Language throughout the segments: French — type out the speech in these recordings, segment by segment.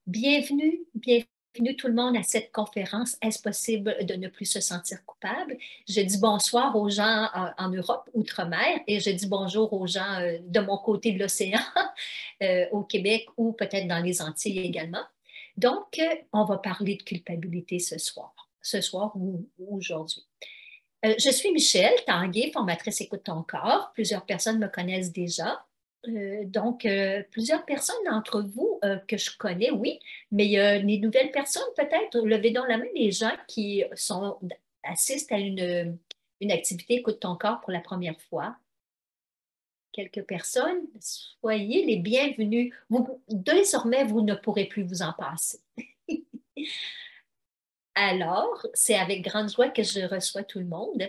Bienvenue tout le monde à cette conférence. Est-ce possible de ne plus se sentir coupable? Je dis bonsoir aux gens en Europe, outre-mer, et je dis bonjour aux gens de mon côté de l'océan, au Québec ou peut-être dans les Antilles également. Donc, on va parler de culpabilité ce soir ou aujourd'hui. Je suis Michel Tanguay, formatrice Écoute ton corps. Plusieurs personnes me connaissent déjà. Plusieurs personnes d'entre vous que je connais, oui, mais il y a des nouvelles personnes, peut-être. Levez donc la main les gens qui assistent à une activité Écoute ton corps pour la première fois. Quelques personnes, soyez les bienvenus. Désormais, vous ne pourrez plus vous en passer. Alors, c'est avec grande joie que je reçois tout le monde.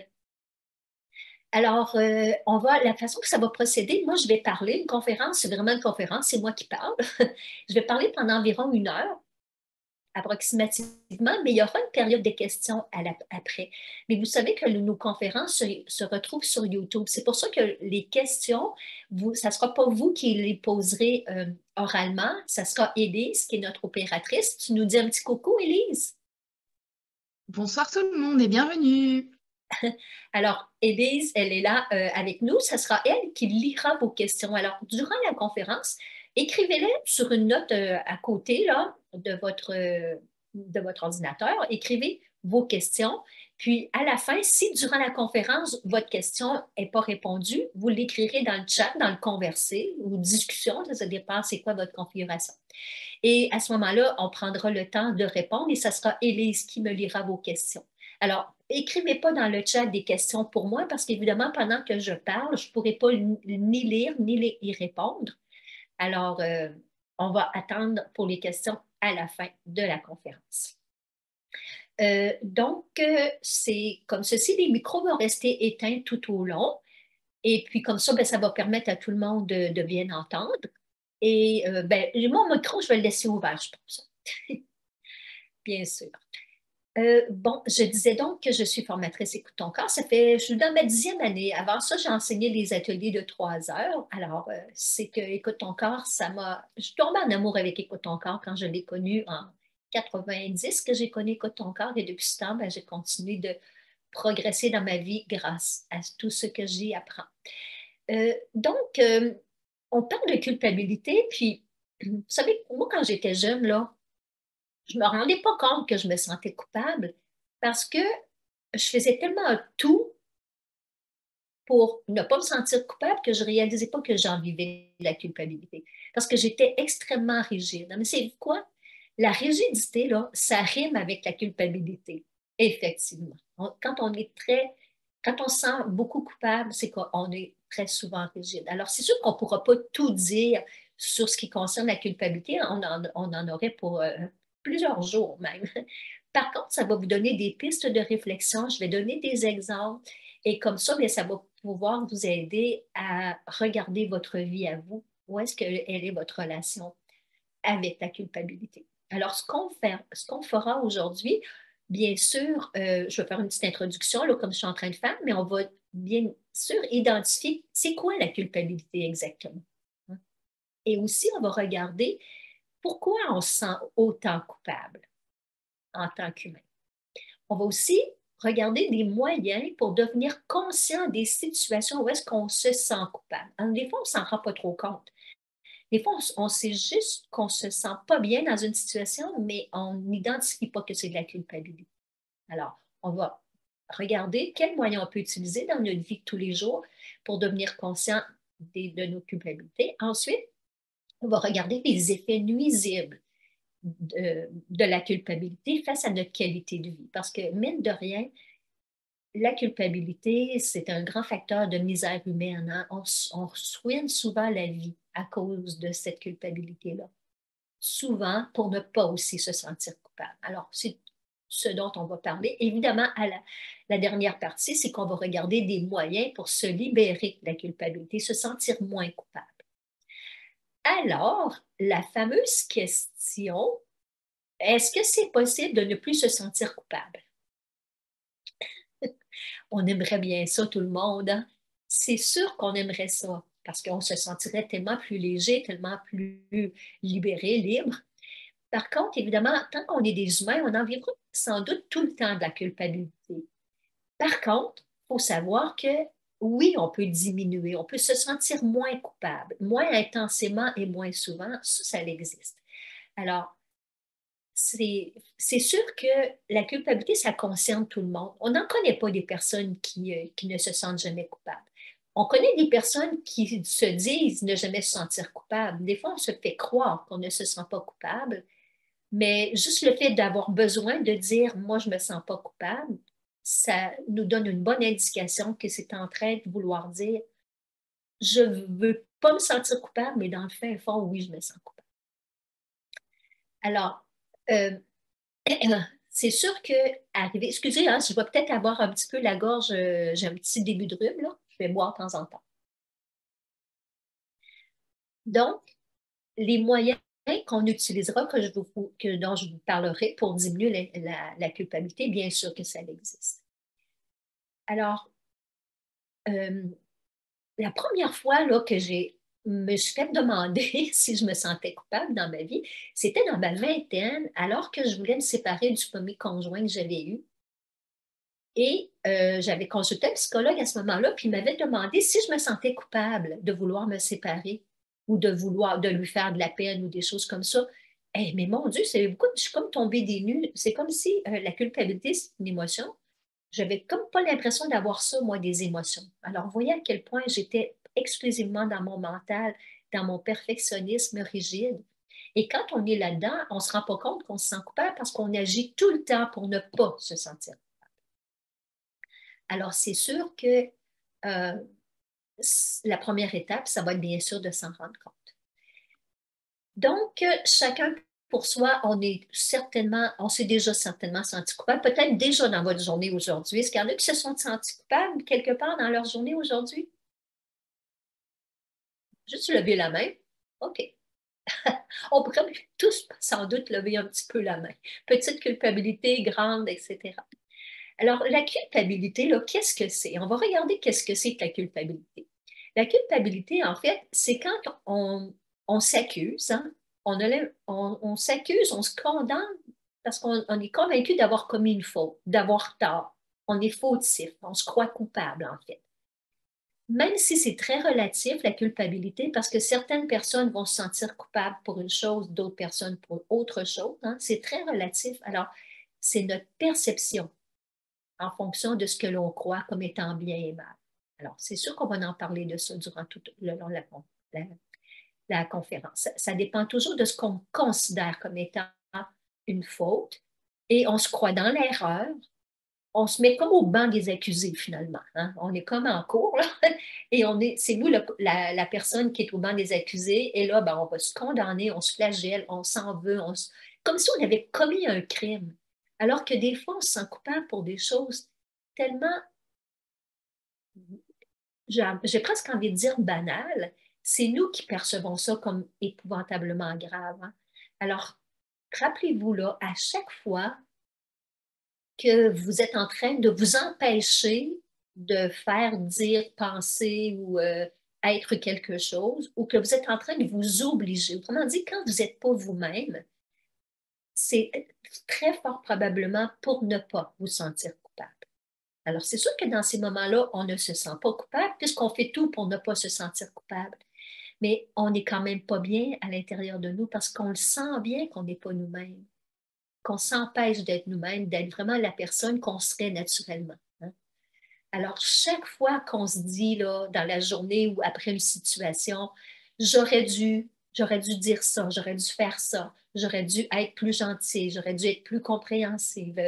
Alors, la façon que ça va procéder, moi, je vais parler. Une conférence, c'est vraiment une conférence, c'est moi qui parle. Je vais parler pendant environ 1 heure, approximativement, mais il y aura une période de questions après. Mais vous savez que nos conférences se retrouvent sur YouTube. C'est pour ça que les questions, ça ne sera pas vous qui les poserez oralement, ça sera Élise, qui est notre opératrice. Tu nous dis un petit coucou, Élise? Bonsoir tout le monde et bienvenue. Alors, Élise, elle est là avec nous. Ce sera elle qui lira vos questions. Alors, durant la conférence, écrivez-les sur une note à côté là, de votre ordinateur. Écrivez vos questions. Puis, à la fin, si durant la conférence, votre question n'est pas répondue, vous l'écrirez dans le chat, dans le conversé ou discussion. Ça dépend c'est quoi votre configuration. Et à ce moment-là, on prendra le temps de répondre et ce sera Élise qui me lira vos questions. Alors, écrivez pas dans le chat des questions pour moi parce qu'évidemment, pendant que je parle, je ne pourrai pas ni lire ni y répondre. Alors, on va attendre pour les questions à la fin de la conférence. C'est comme ceci, les micros vont rester éteints tout au long. Et puis, comme ça, ben, ça va permettre à tout le monde de bien entendre. Et mon micro, je vais le laisser ouvert, je pense. Bien sûr. Bon, je disais donc que je suis formatrice Écoute ton corps. Je suis dans ma 10e année. Avant ça, j'ai enseigné des ateliers de 3 heures. Alors, c'est que Écoute ton corps, je suis tombée en amour avec Écoute ton corps quand je l'ai connu en 90, que j'ai connu Écoute ton corps. Et depuis ce temps, ben, j'ai continué de progresser dans ma vie grâce à tout ce que j'y apprends. Euh, donc, euh, on parle de culpabilité, puis, vous savez, moi, quand j'étais jeune, là, je me rendais pas compte que je me sentais coupable parce que je faisais tellement tout pour ne pas me sentir coupable que je réalisais pas que j'en vivais la culpabilité. Parce que j'étais extrêmement rigide. Mais c'est quoi? La rigidité, là, ça rime avec la culpabilité. Effectivement. Quand on se sent beaucoup coupable, c'est qu'on est très souvent rigide. Alors, c'est sûr qu'on ne pourra pas tout dire sur ce qui concerne la culpabilité. On en aurait pour plusieurs jours même. Par contre, ça va vous donner des pistes de réflexion. Je vais donner des exemples. Et comme ça, bien, ça va pouvoir vous aider à regarder votre vie à vous. Où est-ce qu'elle est votre relation avec la culpabilité? Alors, ce qu'on fera aujourd'hui, bien sûr, je vais faire une petite introduction, là, comme je suis en train de faire, mais on va bien sûr identifier c'est quoi la culpabilité exactement. Hein? Et aussi, on va regarder pourquoi on se sent autant coupable en tant qu'humain. On va aussi regarder des moyens pour devenir conscient des situations où est-ce qu'on se sent coupable. Alors, des fois, on ne s'en rend pas trop compte. Des fois, on sait juste qu'on ne se sent pas bien dans une situation, mais on n'identifie pas que c'est de la culpabilité. Alors, on va regarder quels moyens on peut utiliser dans notre vie de tous les jours pour devenir conscient de nos culpabilités. Ensuite, on va regarder les effets nuisibles de la culpabilité face à notre qualité de vie. Parce que, mine de rien, la culpabilité, c'est un grand facteur de misère humaine. Hein? On ruine souvent la vie à cause de cette culpabilité-là. Souvent pour ne pas aussi se sentir coupable. Alors, c'est ce dont on va parler. Évidemment, la dernière partie, c'est qu'on va regarder des moyens pour se libérer de la culpabilité, se sentir moins coupable. Alors, la fameuse question, est-ce que c'est possible de ne plus se sentir coupable? On aimerait bien ça, tout le monde. Hein? C'est sûr qu'on aimerait ça parce qu'on se sentirait tellement plus léger, tellement plus libéré, libre. Par contre, évidemment, tant qu'on est des humains, on en vivra sans doute tout le temps de la culpabilité. Par contre, il faut savoir que oui, on peut diminuer, on peut se sentir moins coupable, moins intensément et moins souvent, ça existe. Alors, c'est sûr que la culpabilité, ça concerne tout le monde. On n'en connaît pas des personnes qui ne se sentent jamais coupables. On connaît des personnes qui se disent ne jamais se sentir coupables. Des fois, on se fait croire qu'on ne se sent pas coupable, mais juste le fait d'avoir besoin de dire moi, je ne me sens pas coupable, ça nous donne une bonne indication que c'est en train de vouloir dire je ne veux pas me sentir coupable, mais dans le fin fond, oui, je me sens coupable. Alors, euh, c'est sûr que arriver, excusez, hein, je vais peut-être avoir un petit peu la gorge, j'ai un petit début de rhume, là, je vais boire de temps en temps. Donc, les moyens qu'on utilisera, dont je vous parlerai pour diminuer la culpabilité, bien sûr que ça existe. Alors, euh, la première fois là, que me suis fait demander si je me sentais coupable dans ma vie, c'était dans ma vingtaine, alors que je voulais me séparer du premier conjoint que j'avais eu. Et j'avais consulté un psychologue à ce moment-là, puis il m'avait demandé si je me sentais coupable de vouloir me séparer ou de lui faire de la peine ou des choses comme ça. Mais mon Dieu, je suis comme tombée des nues. C'est comme si la culpabilité, c'est une émotion. J'avais comme pas l'impression d'avoir ça, moi, des émotions. Alors, vous voyez à quel point j'étais exclusivement dans mon mental, dans mon perfectionnisme rigide. Et quand on est là-dedans, on ne se rend pas compte qu'on se sent coupable parce qu'on agit tout le temps pour ne pas se sentir. Alors, c'est sûr que euh, la première étape, ça va être bien sûr de s'en rendre compte. Donc, chacun pour soi, on s'est déjà certainement senti coupable, peut-être déjà dans votre journée aujourd'hui. Est-ce qu'il y en a qui se sont sentis coupables quelque part dans leur journée aujourd'hui? Juste lever la main. OK. On pourrait tous sans doute lever un petit peu la main. Petite culpabilité, grande, etc. Alors, la culpabilité, là, qu'est-ce que c'est? On va regarder qu'est-ce que c'est que la culpabilité. La culpabilité, en fait, c'est quand on s'accuse, hein, on s'accuse, on se condamne parce qu'on est convaincu d'avoir commis une faute, d'avoir tort. On est fautif, on se croit coupable, en fait. Même si c'est très relatif, la culpabilité, parce que certaines personnes vont se sentir coupables pour une chose, d'autres personnes pour autre chose, hein, c'est très relatif. Alors, c'est notre perception en fonction de ce que l'on croit comme étant bien et mal. Alors, c'est sûr qu'on va en parler de ça durant tout le long de la conférence. Ça dépend toujours de ce qu'on considère comme étant une faute et on se croit dans l'erreur. On se met comme au banc des accusés finalement, hein. On est comme en cours là, et c'est nous la personne qui est au banc des accusés et là, ben, on va se condamner, on se flagelle, on s'en veut, comme si on avait commis un crime. Alors que des fois, on se sent coupable pour des choses tellement, j'ai presque envie de dire banales. C'est nous qui percevons ça comme épouvantablement grave, hein. Alors, rappelez-vous là, à chaque fois que vous êtes en train de vous empêcher de faire, dire, penser ou être quelque chose, ou que vous êtes en train de vous obliger. Autrement dit, quand vous n'êtes pas vous-même, c'est très fort probablement pour ne pas vous sentir coupable. Alors, c'est sûr que dans ces moments-là, on ne se sent pas coupable puisqu'on fait tout pour ne pas se sentir coupable. Mais on n'est quand même pas bien à l'intérieur de nous parce qu'on le sent bien qu'on n'est pas nous-mêmes, qu'on s'empêche d'être nous-mêmes, d'être vraiment la personne qu'on serait naturellement, hein. Alors, chaque fois qu'on se dit là, dans la journée ou après une situation, j'aurais dû dire ça, j'aurais dû faire ça, j'aurais dû être plus gentille, j'aurais dû être plus compréhensive,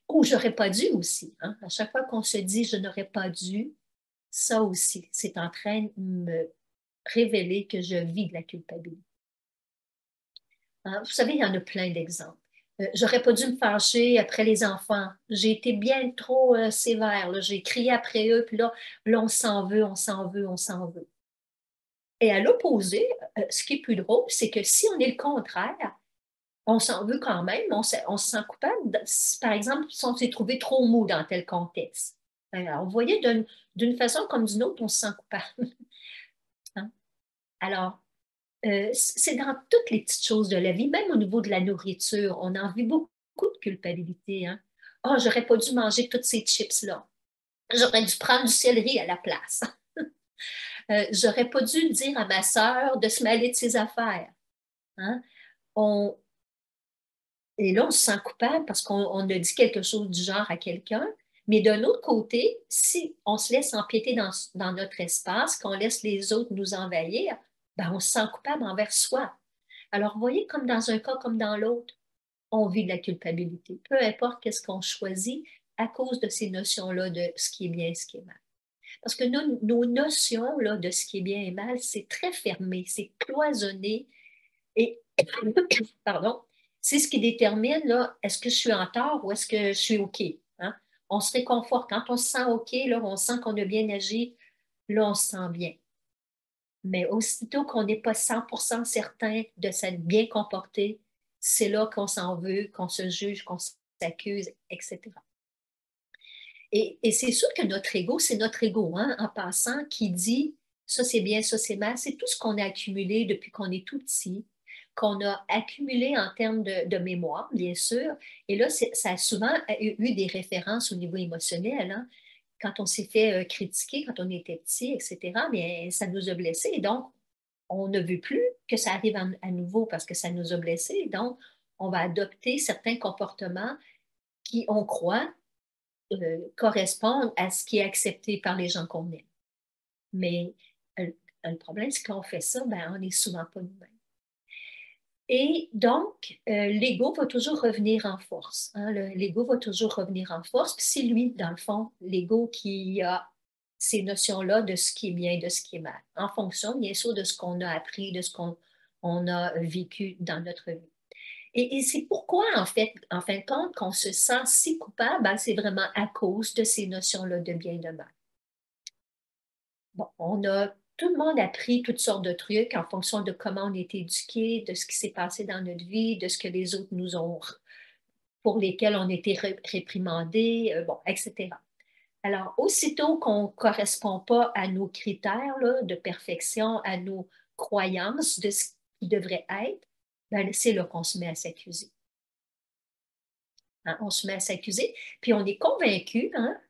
ou j'aurais pas dû aussi, hein. À chaque fois qu'on se dit je n'aurais pas dû, ça aussi, c'est en train de me révéler que je vis de la culpabilité, hein. Vous savez, il y en a plein d'exemples. J'aurais pas dû me fâcher après les enfants. J'ai été bien trop sévère, là. J'ai crié après eux, puis là, on s'en veut, on s'en veut, on s'en veut. Et à l'opposé, ce qui est plus drôle, c'est que si on est le contraire, on s'en veut quand même, on se sent coupable, par exemple, si on s'est trouvé trop mou dans tel contexte. Alors, vous voyez, d'une façon comme d'une autre, on se sent coupable, hein. Alors, C'est dans toutes les petites choses de la vie, même au niveau de la nourriture. On en vit beaucoup de culpabilité. Hein? Oh, j'aurais pas dû manger toutes ces chips-là. J'aurais dû prendre du céleri à la place. J'aurais pas dû dire à ma sœur de se mêler de ses affaires. Hein? On... Et là, on se sent coupable parce qu'on a dit quelque chose du genre à quelqu'un. Mais d'un autre côté, si on se laisse empiéter dans notre espace, qu'on laisse les autres nous envahir, ben on se sent coupable envers soi. Alors, vous voyez, comme dans un cas comme dans l'autre, on vit de la culpabilité. Peu importe qu'est-ce qu'on choisit à cause de ces notions-là de ce qui est bien et ce qui est mal. Parce que nos notions là, de ce qui est bien et mal, c'est très fermé, c'est cloisonné et, pardon, c'est ce qui détermine là, est-ce que je suis en tort ou est-ce que je suis OK? Hein? On se réconforte. Quand on se sent OK, là, on sent qu'on a bien agi, là, on se sent bien. Mais aussitôt qu'on n'est pas 100% certain de s'être bien comporté, c'est là qu'on s'en veut, qu'on se juge, qu'on s'accuse, etc. Et c'est sûr que notre ego, c'est notre ego, hein, en passant, qui dit ça c'est bien, ça c'est mal. C'est tout ce qu'on a accumulé depuis qu'on est tout petit, qu'on a accumulé en termes de mémoire, bien sûr. Et là, ça a souvent eu des références au niveau émotionnel. Hein. Quand on s'est fait critiquer quand on était petit, etc., bien, ça nous a blessés. Et donc, on ne veut plus que ça arrive à nouveau parce que ça nous a blessés. Donc, on va adopter certains comportements qui, on croit, correspondent à ce qui est accepté par les gens qu'on aime. Mais le problème, c'est qu'on fait ça, ben, on n'est souvent pas nous-mêmes. Et donc, l'ego va toujours revenir en force. Hein, l'ego va toujours revenir en force. Puis c'est lui, dans le fond, l'ego qui a ces notions-là de ce qui est bien et de ce qui est mal, en fonction, bien sûr, de ce qu'on a appris, de ce qu'on a vécu dans notre vie. Et c'est pourquoi, en fin de compte, qu'on se sent si coupable, ben, c'est vraiment à cause de ces notions-là de bien et de mal. Bon, tout le monde a appris toutes sortes de trucs en fonction de comment on est éduqué, de ce qui s'est passé dans notre vie, de ce que les autres nous ont, pour lesquels on a été réprimandés, bon, etc. Alors, aussitôt qu'on ne correspond pas à nos critères là, de perfection, à nos croyances de ce qui devrait être, ben, c'est là qu'on se met à s'accuser. Hein, on se met à s'accuser, puis on est convaincu, hein,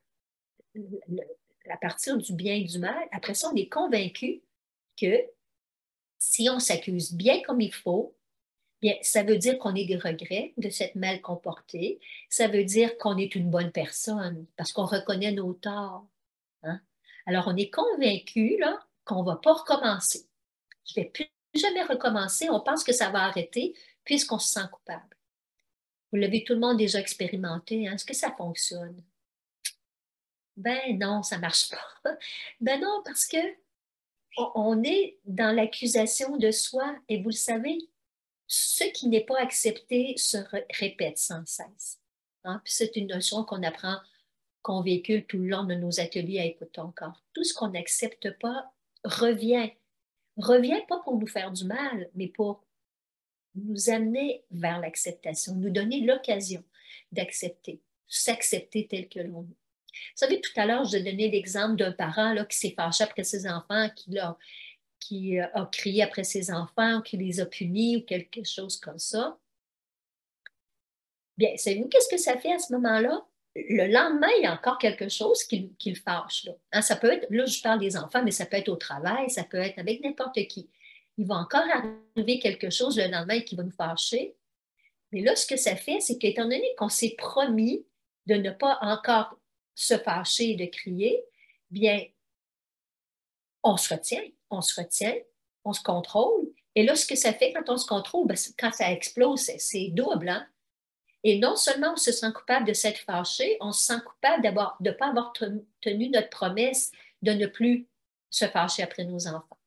à partir du bien et du mal, après ça, on est convaincu que si on s'accuse bien comme il faut, bien, ça veut dire qu'on ait des regrets de s'être mal comporté. Ça veut dire qu'on est une bonne personne parce qu'on reconnaît nos torts. Hein? Alors, on est convaincu là, qu'on ne va pas recommencer. Je ne vais plus jamais recommencer. On pense que ça va arrêter puisqu'on se sent coupable. Vous l'avez tout le monde déjà expérimenté. Hein? Est-ce que ça fonctionne? Ben non, ça ne marche pas. Ben non, parce que on est dans l'accusation de soi et vous le savez, ce qui n'est pas accepté se répète sans cesse. Hein? Puis c'est une notion qu'on apprend, qu'on véhicule tout le long de nos ateliers à Écoute ton corps. Tout ce qu'on n'accepte pas revient. Revient pas pour nous faire du mal, mais pour nous amener vers l'acceptation, nous donner l'occasion d'accepter, s'accepter tel que l'on est. Vous savez, tout à l'heure, je donnais l'exemple d'un parent là, qui s'est fâché après ses enfants, qui a crié après ses enfants, ou qui les a punis ou quelque chose comme ça. Bien, savez-vous qu'est-ce que ça fait à ce moment-là? Le lendemain, il y a encore quelque chose qui le fâche. Là. Hein, ça peut être, là, je parle des enfants, mais ça peut être au travail, ça peut être avec n'importe qui. Il va encore arriver quelque chose le lendemain qui va nous fâcher. Mais là, ce que ça fait, c'est qu'étant donné qu'on s'est promis de ne pas encore se fâcher et de crier, bien, on se retient, on se retient, on se contrôle. Et là, ce que ça fait quand on se contrôle, ben, quand ça explose, c'est double. Hein? Et non seulement on se sent coupable de s'être fâché, on se sent coupable de ne pas avoir tenu notre promesse de ne plus se fâcher après nos enfants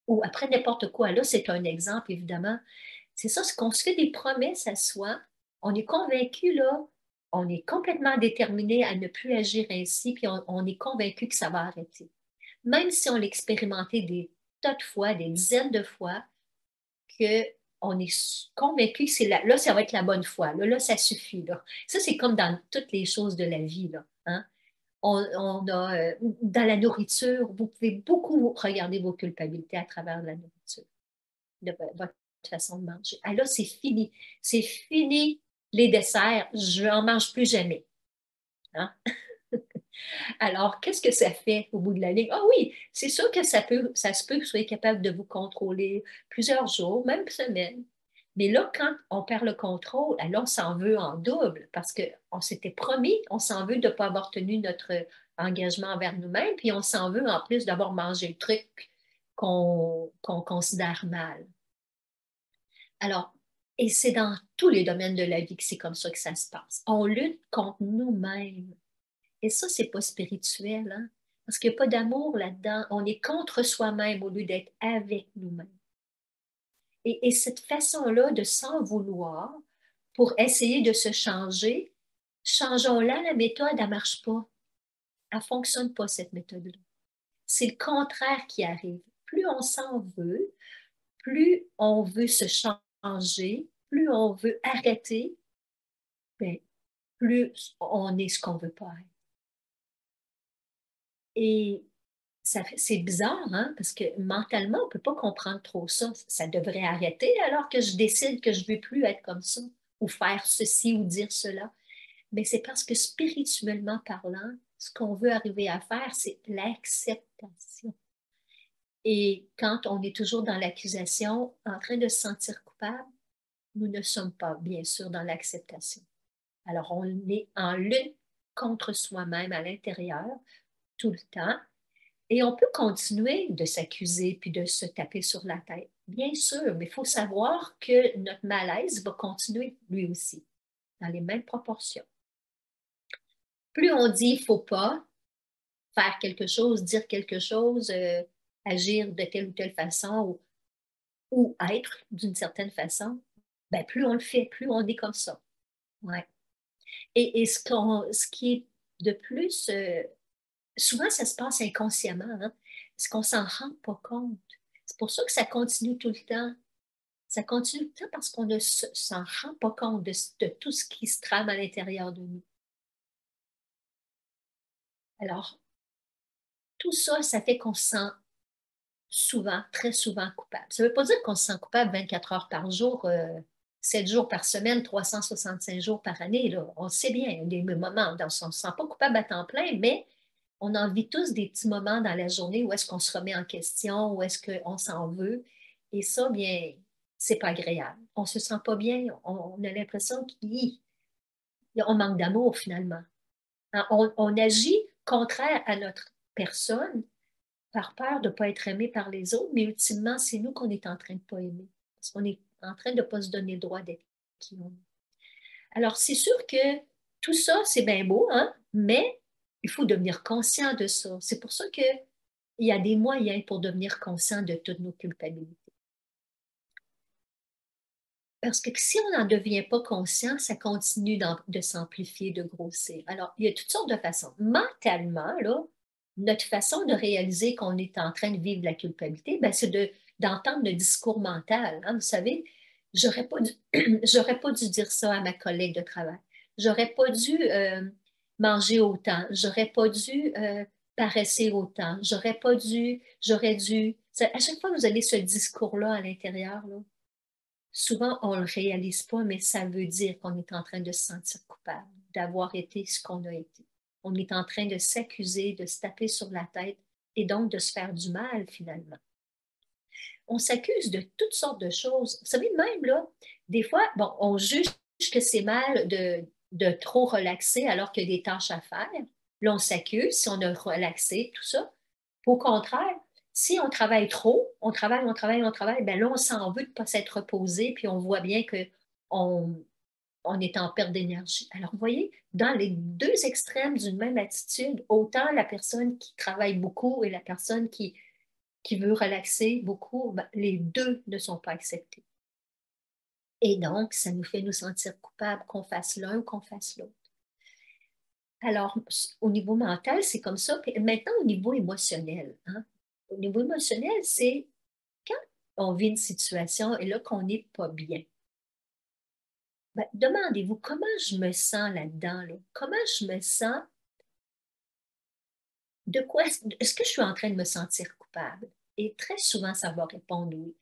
ou après n'importe quoi. Là, c'est un exemple, évidemment. C'est ça, c'est qu'on se fait des promesses à soi. On est convaincu, là, on est complètement déterminé à ne plus agir ainsi, puis on est convaincu que ça va arrêter. Même si on l'a expérimenté des tas de fois, des dizaines de fois, qu'on est convaincu que là, ça va être la bonne foi. Là, ça suffit. Là. Ça, c'est comme dans toutes les choses de la vie. Là, hein? Dans la nourriture, vous pouvez beaucoup regarder vos culpabilités à travers la nourriture. de votre façon de manger. Ah là, c'est fini. C'est fini les desserts. Je n'en mange plus jamais. Hein? Alors, qu'est-ce que ça fait au bout de la ligne? Ah oui, c'est sûr que ça se peut que vous soyez capable de vous contrôler plusieurs jours, même semaines. Mais là, quand on perd le contrôle, alors on s'en veut en double parce qu'on s'était promis, on s'en veut de ne pas avoir tenu notre engagement envers nous-mêmes, puis on s'en veut en plus d'avoir mangé le truc qu'on considère mal. Alors, et c'est dans tous les domaines de la vie que c'est comme ça que ça se passe. On lutte contre nous-mêmes. Et ça, c'est pas spirituel, hein? Parce qu'il n'y a pas d'amour là-dedans. On est contre soi-même au lieu d'être avec nous-mêmes. Et cette façon-là de s'en vouloir pour essayer de se changer, changeons-la, la méthode, elle ne marche pas. Elle ne fonctionne pas, cette méthode-là. C'est le contraire qui arrive. Plus on s'en veut, plus on veut se changer, plus on veut arrêter, bien, plus on est ce qu'on ne veut pas être. Et c'est bizarre, hein, parce que mentalement, on ne peut pas comprendre trop ça. Ça devrait arrêter alors que je décide que je ne veux plus être comme ça, ou faire ceci ou dire cela. Mais c'est parce que spirituellement parlant, ce qu'on veut arriver à faire, c'est l'acceptation. Et quand on est toujours dans l'accusation, en train de se sentir coupable, nous ne sommes pas, bien sûr, dans l'acceptation. Alors, on est en lutte contre soi-même à l'intérieur tout le temps. Et on peut continuer de s'accuser puis de se taper sur la tête. Bien sûr, mais il faut savoir que notre malaise va continuer lui aussi, dans les mêmes proportions. Plus on dit il ne faut pas faire quelque chose, dire quelque chose, agir de telle ou telle façon ou être d'une certaine façon, ben plus on le fait, plus on est comme ça. Ouais. Et ce qui est de plus, souvent ça se passe inconsciemment, hein, parce qu'on ne s'en rend pas compte. C'est pour ça que ça continue tout le temps. Ça continue tout le temps parce qu'on ne s'en rend pas compte de tout ce qui se trame à l'intérieur de nous. Alors, tout ça, ça fait qu'on se sent souvent, très souvent coupable. Ça ne veut pas dire qu'on se sent coupable 24 heures par jour, 7 jours par semaine, 365 jours par année. Là. On le sait bien, il y a des moments où on ne se sent pas coupable à temps plein, mais on en vit tous des petits moments dans la journée où est-ce qu'on se remet en question, où est-ce qu'on s'en veut. Et ça, bien, c'est pas agréable. On se sent pas bien. On a l'impression qu'on manque d'amour finalement. Hein, on agit contraire à notre personne par peur de ne pas être aimé par les autres, mais ultimement, c'est nous qu'on est en train de ne pas aimer. Parce qu'on est en train de ne pas se donner le droit d'être qui on est. Alors, c'est sûr que tout ça, c'est bien beau, hein? Mais il faut devenir conscient de ça. C'est pour ça qu'il y a des moyens pour devenir conscient de toutes nos culpabilités. Parce que si on n'en devient pas conscient, ça continue de s'amplifier, de grossir. Alors, il y a toutes sortes de façons. Mentalement, là, notre façon de réaliser qu'on est en train de vivre la culpabilité, ben, c'est d'entendre le discours mental. Hein. Vous savez, j'aurais pas dû, j'aurais pas dû dire ça à ma collègue de travail. J'aurais pas dû manger autant. J'aurais pas dû paresser autant. J'aurais dû. À chaque fois que vous avez ce discours-là à l'intérieur, là, souvent, on ne le réalise pas, mais ça veut dire qu'on est en train de se sentir coupable, d'avoir été ce qu'on a été. On est en train de s'accuser, de se taper sur la tête et donc de se faire du mal finalement. On s'accuse de toutes sortes de choses. Vous savez, même là, des fois, bon, on juge que c'est mal de trop relaxer alors qu'il y a des tâches à faire. Là, on s'accuse si on a relaxé, tout ça. Au contraire, si on travaille trop, on travaille, ben là, on s'en veut de ne pas s'être reposé, puis on voit bien qu'on on est en perte d'énergie. Alors, vous voyez, dans les deux extrêmes d'une même attitude, autant la personne qui travaille beaucoup et la personne qui veut relaxer beaucoup, ben, les deux ne sont pas acceptés. Et donc, ça nous fait nous sentir coupables qu'on fasse l'un ou qu'on fasse l'autre. Alors, au niveau mental, c'est comme ça. Puis maintenant, au niveau émotionnel, hein? Au niveau émotionnel, c'est quand on vit une situation et là qu'on n'est pas bien. Ben, demandez-vous comment je me sens là-dedans, là? Comment je me sens? De quoi est-ce que je suis en train de me sentir coupable? Et très souvent, ça va répondre oui.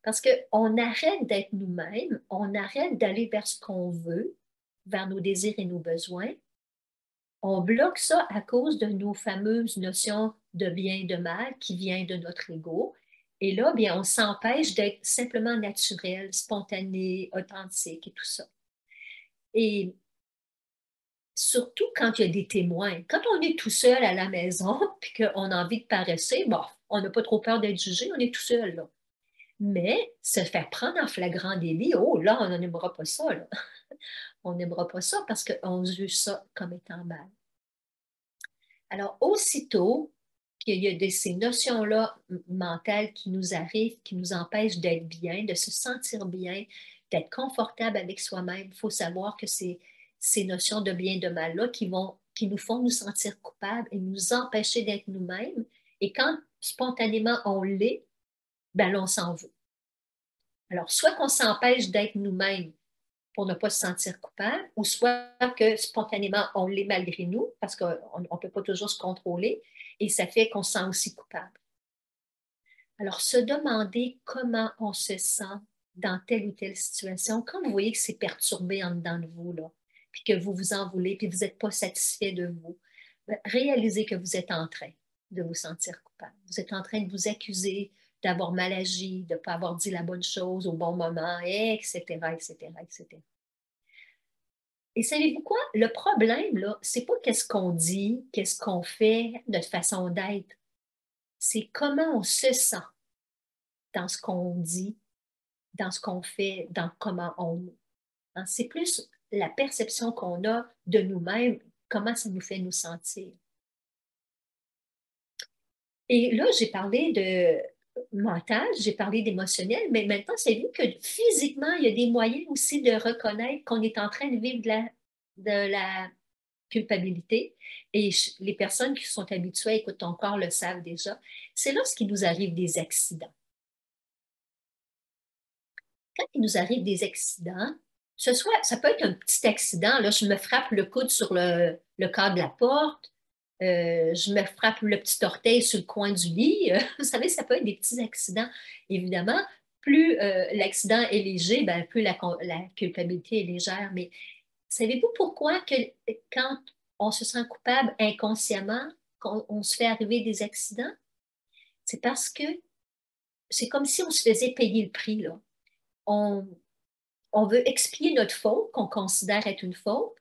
Parce qu'on arrête d'être nous-mêmes, on arrête d'aller vers ce qu'on veut, vers nos désirs et nos besoins. On bloque ça à cause de nos fameuses notions de bien et de mal qui viennent de notre ego. Et là, bien, on s'empêche d'être simplement naturel, spontané, authentique et tout ça. Et surtout quand il y a des témoins. Quand on est tout seul à la maison puis qu'on a envie de paresser, bon, on n'a pas trop peur d'être jugé, on est tout seul, là. Mais se faire prendre en flagrant délit, oh là, on n'aimera pas ça, là. On n'aimera pas ça parce qu'on juge ça comme étant mal. Alors, aussitôt qu'il y a ces notions-là mentales qui nous arrivent, qui nous empêchent d'être bien, de se sentir bien, d'être confortable avec soi-même, il faut savoir que c'est ces notions de bien et de mal-là qui nous font nous sentir coupables et nous empêcher d'être nous-mêmes. Et quand spontanément on l'est, ben là, on s'en veut. Alors, soit qu'on s'empêche d'être nous-mêmes pour ne pas se sentir coupable, ou soit que spontanément, on l'est malgré nous, parce qu'on ne peut pas toujours se contrôler, et ça fait qu'on se sent aussi coupable. Alors, se demander comment on se sent dans telle ou telle situation, quand vous voyez que c'est perturbé en dedans de vous, là, puis que vous vous en voulez, puis vous n'êtes pas satisfait de vous, réalisez que vous êtes en train de vous sentir coupable. Vous êtes en train de vous accuser d'avoir mal agi, de ne pas avoir dit la bonne chose au bon moment, etc., etc., etc. Et savez-vous quoi? Le problème, là, c'est pas qu'est-ce qu'on dit, qu'est-ce qu'on fait, notre façon d'être. C'est comment on se sent dans ce qu'on dit, dans ce qu'on fait, dans comment on est. Hein? C'est plus la perception qu'on a de nous-mêmes, comment ça nous fait nous sentir. Et là, j'ai parlé de mental, j'ai parlé d'émotionnel, mais maintenant, c'est vu que physiquement, il y a des moyens aussi de reconnaître qu'on est en train de vivre de la culpabilité. Et les personnes qui sont habituées à écouter ton corps le savent déjà. C'est lorsqu'il nous arrive des accidents. Quand il nous arrive des accidents, ça peut être un petit accident. Là, je me frappe le coude sur le cadre de la porte. Je me frappe le petit orteil sur le coin du lit. Vous savez, ça peut être des petits accidents. Évidemment, plus l'accident est léger, ben, plus la culpabilité est légère. Mais savez-vous pourquoi que quand on se sent coupable inconsciemment, qu'on se fait arriver des accidents? C'est parce que c'est comme si on se faisait payer le prix, là. On, on veut expier notre faute, qu'on considère être une faute.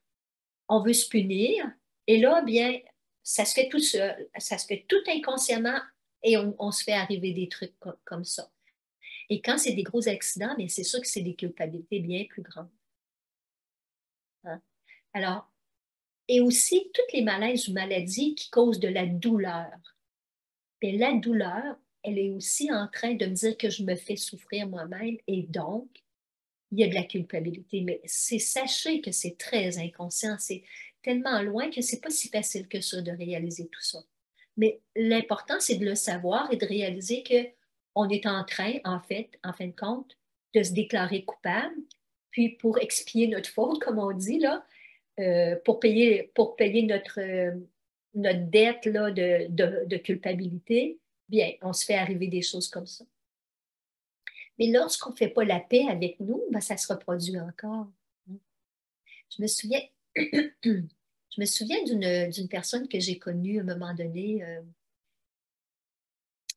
On veut se punir. Et là, bien, ça se fait tout seul. Ça se fait tout inconsciemment et on se fait arriver des trucs comme ça. Et quand c'est des gros accidents, bien, c'est sûr que c'est des culpabilités bien plus grandes. Hein? Alors, et aussi toutes les malaises ou maladies qui causent de la douleur. Et la douleur, elle est aussi en train de me dire que je me fais souffrir moi-même et donc, il y a de la culpabilité. Mais sachez que c'est très inconscient, c'est tellement loin que c'est pas si facile que ça de réaliser tout ça. Mais l'important, c'est de le savoir et de réaliser que on est en train, en fin de compte, de se déclarer coupable, puis pour expier notre faute, comme on dit, là, pour payer notre dette là, de culpabilité, bien, on se fait arriver des choses comme ça. Mais lorsqu'on ne fait pas la paix avec nous, ben, ça se reproduit encore. Je me souviens, je me souviens d'une personne que j'ai connue à un moment donné.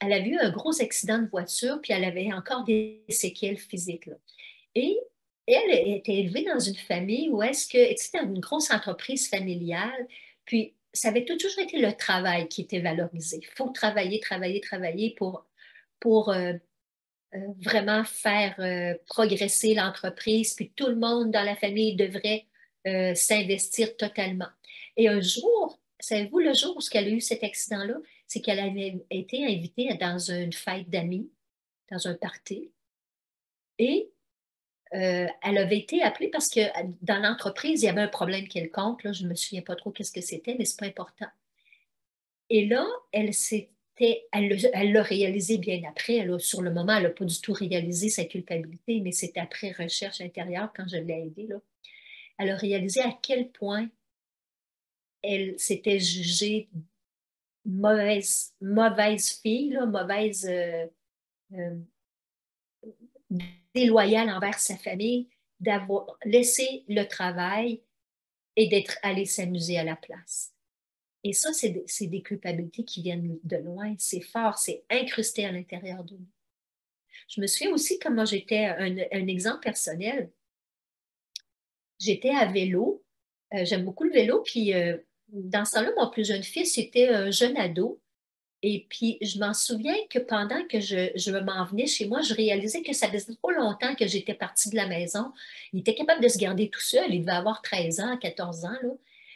Elle a eu un gros accident de voiture, puis elle avait encore des séquelles physiques, là. Et elle était élevée dans une famille où est-ce que, c'était une grosse entreprise familiale, puis ça avait toujours été le travail qui était valorisé. Il faut travailler, travailler, travailler pour vraiment faire progresser l'entreprise, puis tout le monde dans la famille devrait s'investir totalement. Et un jour, savez-vous, le jour où elle a eu cet accident-là, c'est qu'elle avait été invitée dans une fête d'amis, dans un party, et elle avait été appelée parce que dans l'entreprise, il y avait un problème quelconque. Là, je ne me souviens pas trop qu'est-ce que c'était, mais ce n'est pas important. Et là, elle l'a réalisé bien après. Sur le moment, elle n'a pas du tout réalisé sa culpabilité, mais c'est après recherche intérieure, quand je l'ai aidée, là, elle a réalisé à quel point elle s'était jugée mauvaise fille, là, mauvaise, euh, déloyal envers sa famille, d'avoir laissé le travail et d'être allé s'amuser à la place. Et ça, c'est des culpabilités qui viennent de loin. C'est fort, c'est incrusté à l'intérieur de nous. Je me souviens aussi comment j'étais, un exemple personnel, j'étais à vélo. J'aime beaucoup le vélo. Puis dans ce temps-là, mon plus jeune fils était un jeune ado. Et puis, je m'en souviens que pendant que je m'en venais chez moi, je réalisais que ça faisait trop longtemps que j'étais partie de la maison. Il était capable de se garder tout seul. Il devait avoir 13 ans, 14 ans, là.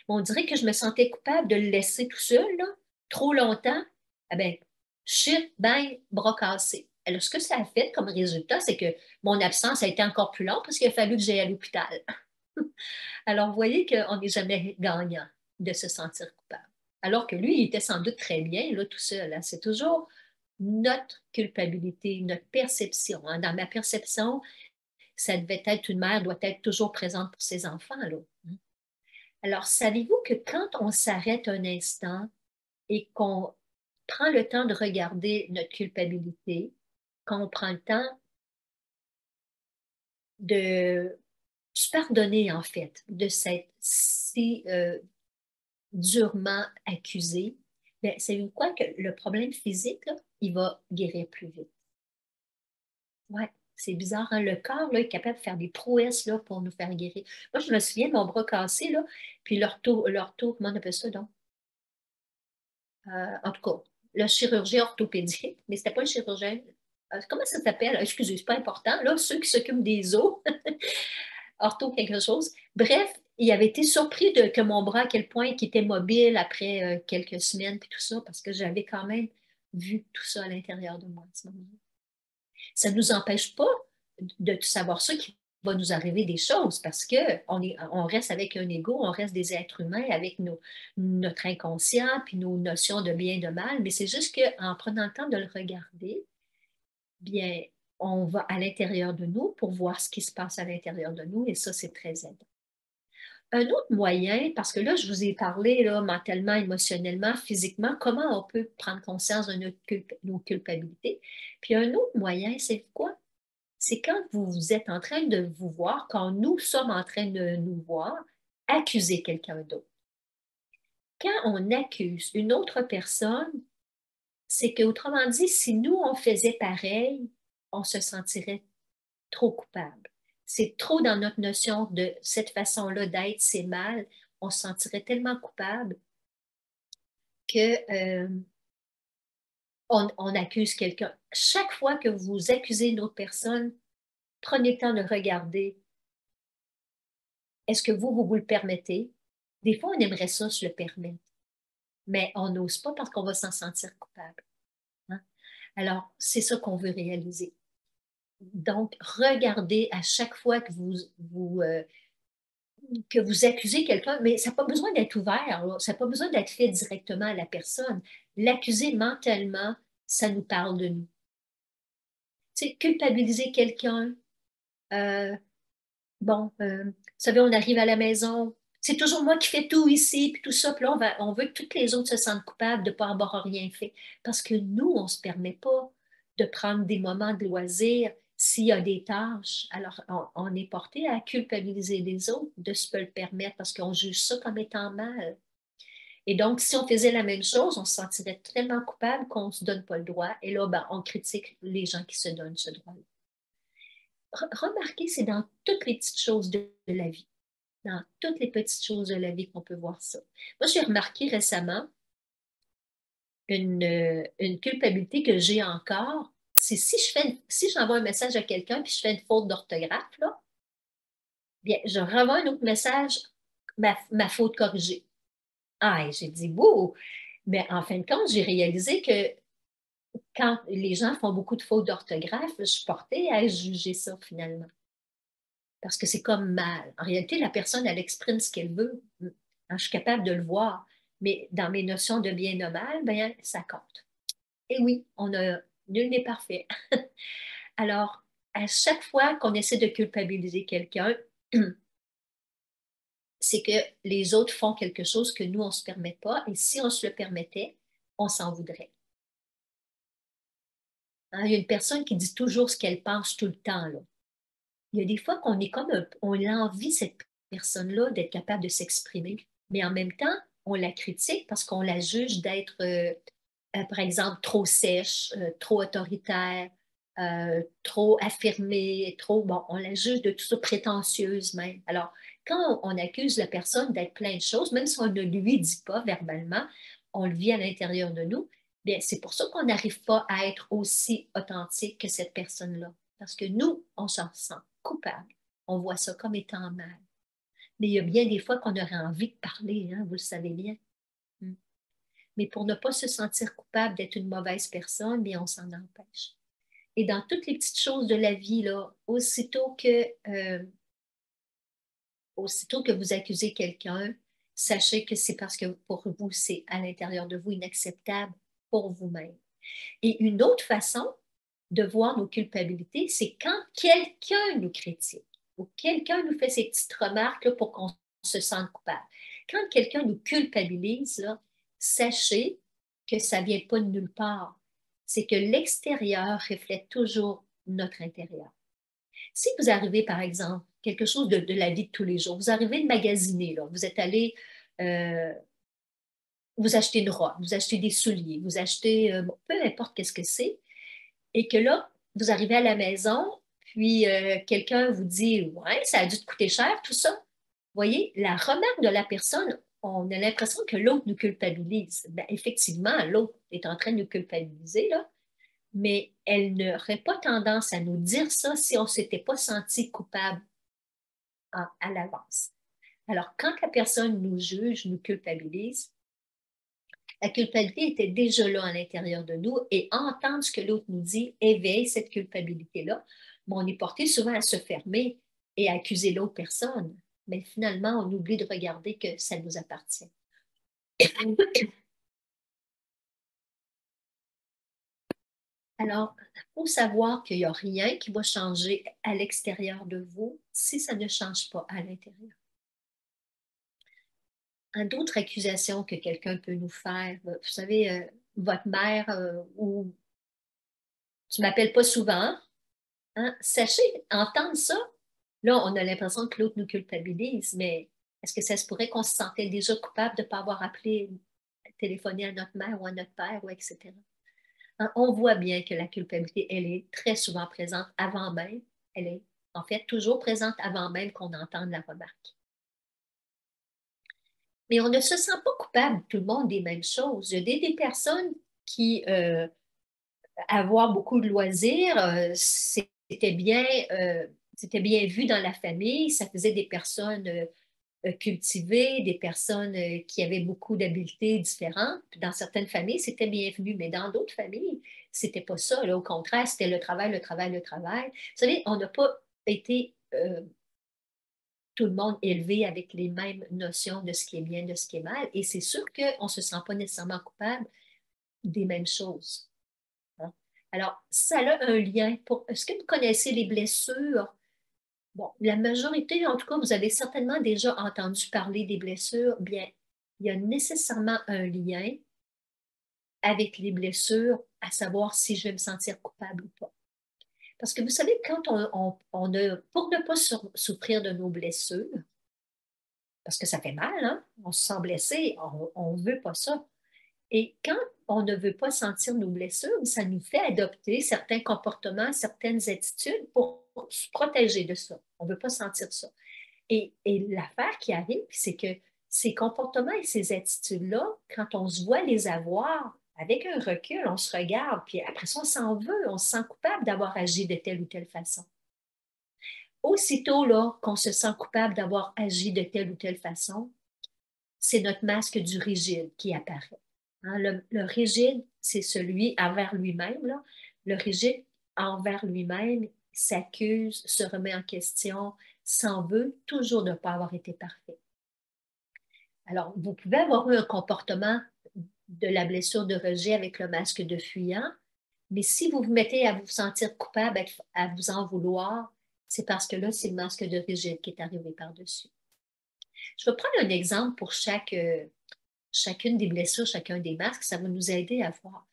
Mais on dirait que je me sentais coupable de le laisser tout seul, là, trop longtemps. Ah ben, shit, bang, bras cassés. Alors, ce que ça a fait comme résultat, c'est que mon absence a été encore plus longue parce qu'il a fallu que j'aille à l'hôpital. Alors, vous voyez qu'on n'est jamais gagnant de se sentir coupable. Alors que lui, il était sans doute très bien, là, tout seul, hein. C'est toujours notre culpabilité, notre perception, hein. Dans ma perception, ça devait être une mère doit être toujours présente pour ses enfants, là. Alors, savez-vous que quand on s'arrête un instant et qu'on prend le temps de regarder notre culpabilité, quand on prend le temps de se pardonner, en fait, de s'être si durement accusé, bien, savez-vous quoi? Que le problème physique, là, il va guérir plus vite. Ouais, c'est bizarre, hein? Le corps, là, est capable de faire des prouesses là, pour nous faire guérir. Moi, je me souviens de mon bras cassé, là, puis comment on appelle ça, donc? En tout cas, le chirurgien orthopédique, mais c'était pas le chirurgien. Comment ça s'appelle? Excusez, c'est pas important. Là, ceux qui s'occupent des os, ortho quelque chose. Bref, il avait été surpris que mon bras, à quel point il était mobile après quelques semaines, puis tout ça, parce que j'avais quand même vu tout ça à l'intérieur de moi à ce moment-là. Ça ne nous empêche pas de savoir ça qu'il va nous arriver des choses parce on reste avec un ego, on reste des êtres humains avec notre inconscient puis nos notions de bien et de mal, mais c'est juste qu'en prenant le temps de le regarder, bien, on va à l'intérieur de nous pour voir ce qui se passe à l'intérieur de nous et ça, c'est très aidant. Un autre moyen, parce que là, je vous ai parlé là, mentalement, émotionnellement, physiquement, comment on peut prendre conscience de nos culpabilités. Puis un autre moyen, c'est quoi? C'est quand vous êtes en train de vous voir, quand nous sommes en train de nous voir, accuser quelqu'un d'autre. Quand on accuse une autre personne, c'est qu'autrement dit, si nous, on faisait pareil, on se sentirait trop coupable. C'est trop dans notre notion de cette façon-là d'être, c'est mal. On se sentirait tellement coupable que on accuse quelqu'un. Chaque fois que vous accusez une autre personne, prenez le temps de regarder. Est-ce que vous le permettez? Des fois, on aimerait ça se le permettre, mais on n'ose pas parce qu'on va s'en sentir coupable, hein? Alors, c'est ça qu'on veut réaliser. Donc, regardez à chaque fois que vous accusez quelqu'un, mais ça n'a pas besoin d'être ouvert, là. Ça n'a pas besoin d'être fait directement à la personne. L'accuser mentalement, ça nous parle de nous. Tu sais, culpabiliser quelqu'un, euh, bon, vous savez, on arrive à la maison, c'est toujours moi qui fais tout ici, puis tout ça, puis là, on veut que toutes les autres se sentent coupables de ne pas avoir rien fait. Parce que nous, on ne se permet pas de prendre des moments de loisir s'il y a des tâches. Alors, on est porté à culpabiliser les autres de se le permettre parce qu'on juge ça comme étant mal. Et donc, si on faisait la même chose, on se sentirait tellement coupable qu'on ne se donne pas le droit. Et là, ben, on critique les gens qui se donnent ce droit-là. Remarquez, c'est dans toutes les petites choses de la vie. Dans toutes les petites choses de la vie qu'on peut voir ça. Moi, j'ai remarqué récemment une culpabilité que j'ai encore. C'est si j'envoie un message à quelqu'un puis je fais une faute d'orthographe, là, bien, je renvoie un autre message, ma faute corrigée. Ah, et j'ai dit, wow! Mais en fin de compte, j'ai réalisé que quand les gens font beaucoup de fautes d'orthographe, je suis portée à juger ça finalement. Parce que c'est comme mal. En réalité, la personne, elle exprime ce qu'elle veut. Je suis capable de le voir. Mais dans mes notions de bien et de mal, bien, ça compte. Et oui, nul n'est parfait. Alors, à chaque fois qu'on essaie de culpabiliser quelqu'un, c'est que les autres font quelque chose que nous, on ne se permet pas. Et si on se le permettait, on s'en voudrait. Hein, il y a une personne qui dit toujours ce qu'elle pense tout le temps, là. Il y a des fois qu'on est comme on l'envie, cette personne-là, d'être capable de s'exprimer. Mais en même temps, on la critique parce qu'on la juge d'être, par exemple, trop sèche, trop autoritaire, trop affirmée, trop, bon, on la juge de tout ça, prétentieuse même. Alors, quand on accuse la personne d'être plein de choses, même si on ne lui dit pas verbalement, on le vit à l'intérieur de nous, bien, c'est pour ça qu'on n'arrive pas à être aussi authentique que cette personne-là. Parce que nous, on s'en sent coupable. On voit ça comme étant mal. Mais il y a bien des fois qu'on aurait envie de parler, hein, vous le savez bien. Mm. Mais pour ne pas se sentir coupable d'être une mauvaise personne, bien, on s'en empêche. Et dans toutes les petites choses de la vie, là, aussitôt que vous accusez quelqu'un, sachez que c'est parce que pour vous, c'est à l'intérieur de vous inacceptable pour vous-même. Et une autre façon de voir nos culpabilités, c'est quand quelqu'un nous critique ou quelqu'un nous fait ces petites remarques là, pour qu'on se sente coupable. Quand quelqu'un nous culpabilise, là, sachez que ça ne vient pas de nulle part. C'est que l'extérieur reflète toujours notre intérieur. Si vous arrivez, par exemple, quelque chose de la vie de tous les jours, vous arrivez de magasiner, là, vous êtes allé, euh, vous achetez une robe, vous achetez des souliers, vous achetez, bon, peu importe qu'est-ce que c'est, et que là, vous arrivez à la maison, puis quelqu'un vous dit, ouais, ça a dû te coûter cher, tout ça. Vous voyez, la remarque de la personne, on a l'impression que l'autre nous culpabilise. Ben, effectivement, l'autre est en train de nous culpabiliser, là, mais elle n'aurait pas tendance à nous dire ça si on ne s'était pas senti coupable à l'avance. Alors, quand la personne nous juge, nous culpabilise, la culpabilité était déjà là à l'intérieur de nous et entendre ce que l'autre nous dit éveille cette culpabilité-là. Mais on est porté souvent à se fermer et à accuser l'autre personne. Mais finalement, on oublie de regarder que ça nous appartient. Alors, il faut savoir qu'il n'y a rien qui va changer à l'extérieur de vous si ça ne change pas à l'intérieur. D'autres accusations que quelqu'un peut nous faire, vous savez, votre mère ou tu m'appelles pas souvent, hein? Sachez, entendre ça, là, on a l'impression que l'autre nous culpabilise, mais est-ce que ça se pourrait qu'on se sentait déjà coupable de ne pas avoir appelé, téléphoné à notre mère ou à notre père, ou etc. Hein, on voit bien que la culpabilité, elle est très souvent présente avant même, elle est en fait toujours présente avant même qu'on entende la remarque. Mais on ne se sent pas coupable, tout le monde, des mêmes choses. Il y a des personnes qui, avoir beaucoup de loisirs, c'était bien vu dans la famille, ça faisait des personnes cultivées, des personnes qui avaient beaucoup d'habiletés différentes. Puis dans certaines familles, c'était bienvenu, mais dans d'autres familles, c'était pas ça. Là, au contraire, c'était le travail, le travail, le travail. Vous savez, on n'a pas été tout le monde élevé avec les mêmes notions de ce qui est bien, de ce qui est mal. Et c'est sûr qu'on ne se sent pas nécessairement coupable des mêmes choses. Hein. Alors, ça a un lien. Est-ce que vous connaissez les blessures? Bon, la majorité, en tout cas, vous avez certainement déjà entendu parler des blessures. Bien, il y a nécessairement un lien avec les blessures, à savoir si je vais me sentir coupable ou pas. Parce que vous savez, quand pour ne pas souffrir de nos blessures, parce que ça fait mal, hein? On se sent blessé, on ne veut pas ça. Et quand on ne veut pas sentir nos blessures, ça nous fait adopter certains comportements, certaines attitudes pour se protéger de ça. On ne veut pas sentir ça. Et l'affaire qui arrive, c'est que ces comportements et ces attitudes-là, quand on se voit les avoir, avec un recul, on se regarde, puis après ça, on s'en veut, on se sent coupable d'avoir agi de telle ou telle façon. Aussitôt là qu'on se sent coupable d'avoir agi de telle ou telle façon, c'est notre masque du rigide qui apparaît. Hein, le rigide, c'est celui envers lui-même. Là. Le rigide envers lui-même s'accuse, se remet en question, s'en veut toujours de ne pas avoir été parfait. Alors, vous pouvez avoir eu un comportement de la blessure de rejet avec le masque de fuyant, mais si vous vous mettez à vous sentir coupable, à vous en vouloir, c'est parce que là, c'est le masque de rigide qui est arrivé par-dessus. Je vais prendre un exemple pour chacune des blessures, chacun des masques, ça va nous aider à voir.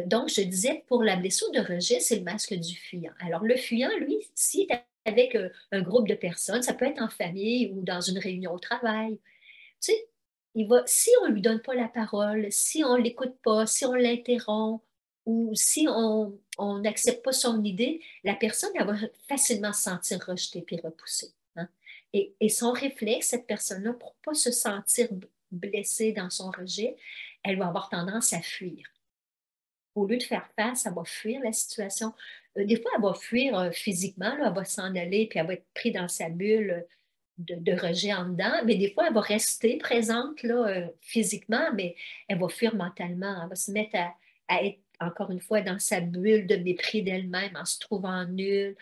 Donc, je disais, pour la blessure de rejet, c'est le masque du fuyant. Alors, le fuyant, lui, s'il est avec un groupe de personnes, ça peut être en famille ou dans une réunion au travail, tu sais, si on ne lui donne pas la parole, si on ne l'écoute pas, si on l'interrompt ou si on n'accepte pas son idée, la personne, elle va facilement se sentir rejetée puis repoussée, hein. Et son réflexe, cette personne-là, pour ne pas se sentir blessée dans son rejet, elle va avoir tendance à fuir. Au lieu de faire face, elle va fuir la situation. Des fois, elle va fuir physiquement, là, elle va s'en aller, puis elle va être prise dans sa bulle de rejet en dedans, mais des fois, elle va rester présente là, physiquement, mais elle va fuir mentalement. Elle va se mettre à être, encore une fois, dans sa bulle de mépris d'elle-même, en se trouvant nulle,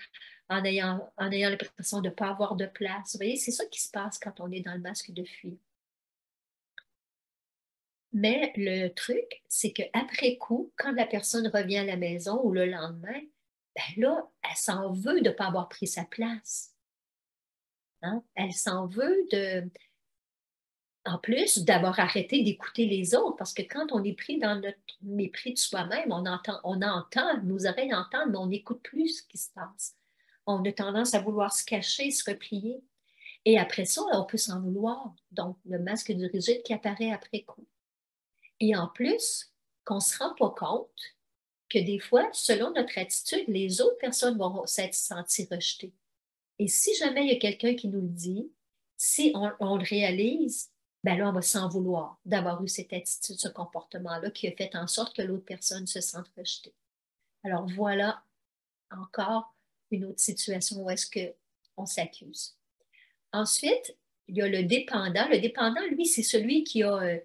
en ayant l'impression de ne pas avoir de place. Vous voyez, c'est ça qui se passe quand on est dans le masque de fuite. Mais le truc, c'est qu'après coup, quand la personne revient à la maison ou le lendemain, ben là, elle s'en veut de ne pas avoir pris sa place, hein. Elle s'en veut en plus d'avoir arrêté d'écouter les autres, parce que quand on est pris dans notre mépris de soi-même, on entend, nos oreilles entendent, mais on n'écoute plus ce qui se passe. On a tendance à vouloir se cacher, se replier. Et après ça, on peut s'en vouloir. Donc, le masque du rigide qui apparaît après coup. Et en plus, qu'on ne se rend pas compte que des fois, selon notre attitude, les autres personnes vont s'être senties rejetées. Et si jamais il y a quelqu'un qui nous le dit, si on le réalise, ben là, on va s'en vouloir d'avoir eu cette attitude, ce comportement-là qui a fait en sorte que l'autre personne se sente rejetée. Alors voilà encore une autre situation où est-ce qu'on s'accuse. Ensuite, il y a le dépendant. Le dépendant, lui, c'est celui qui a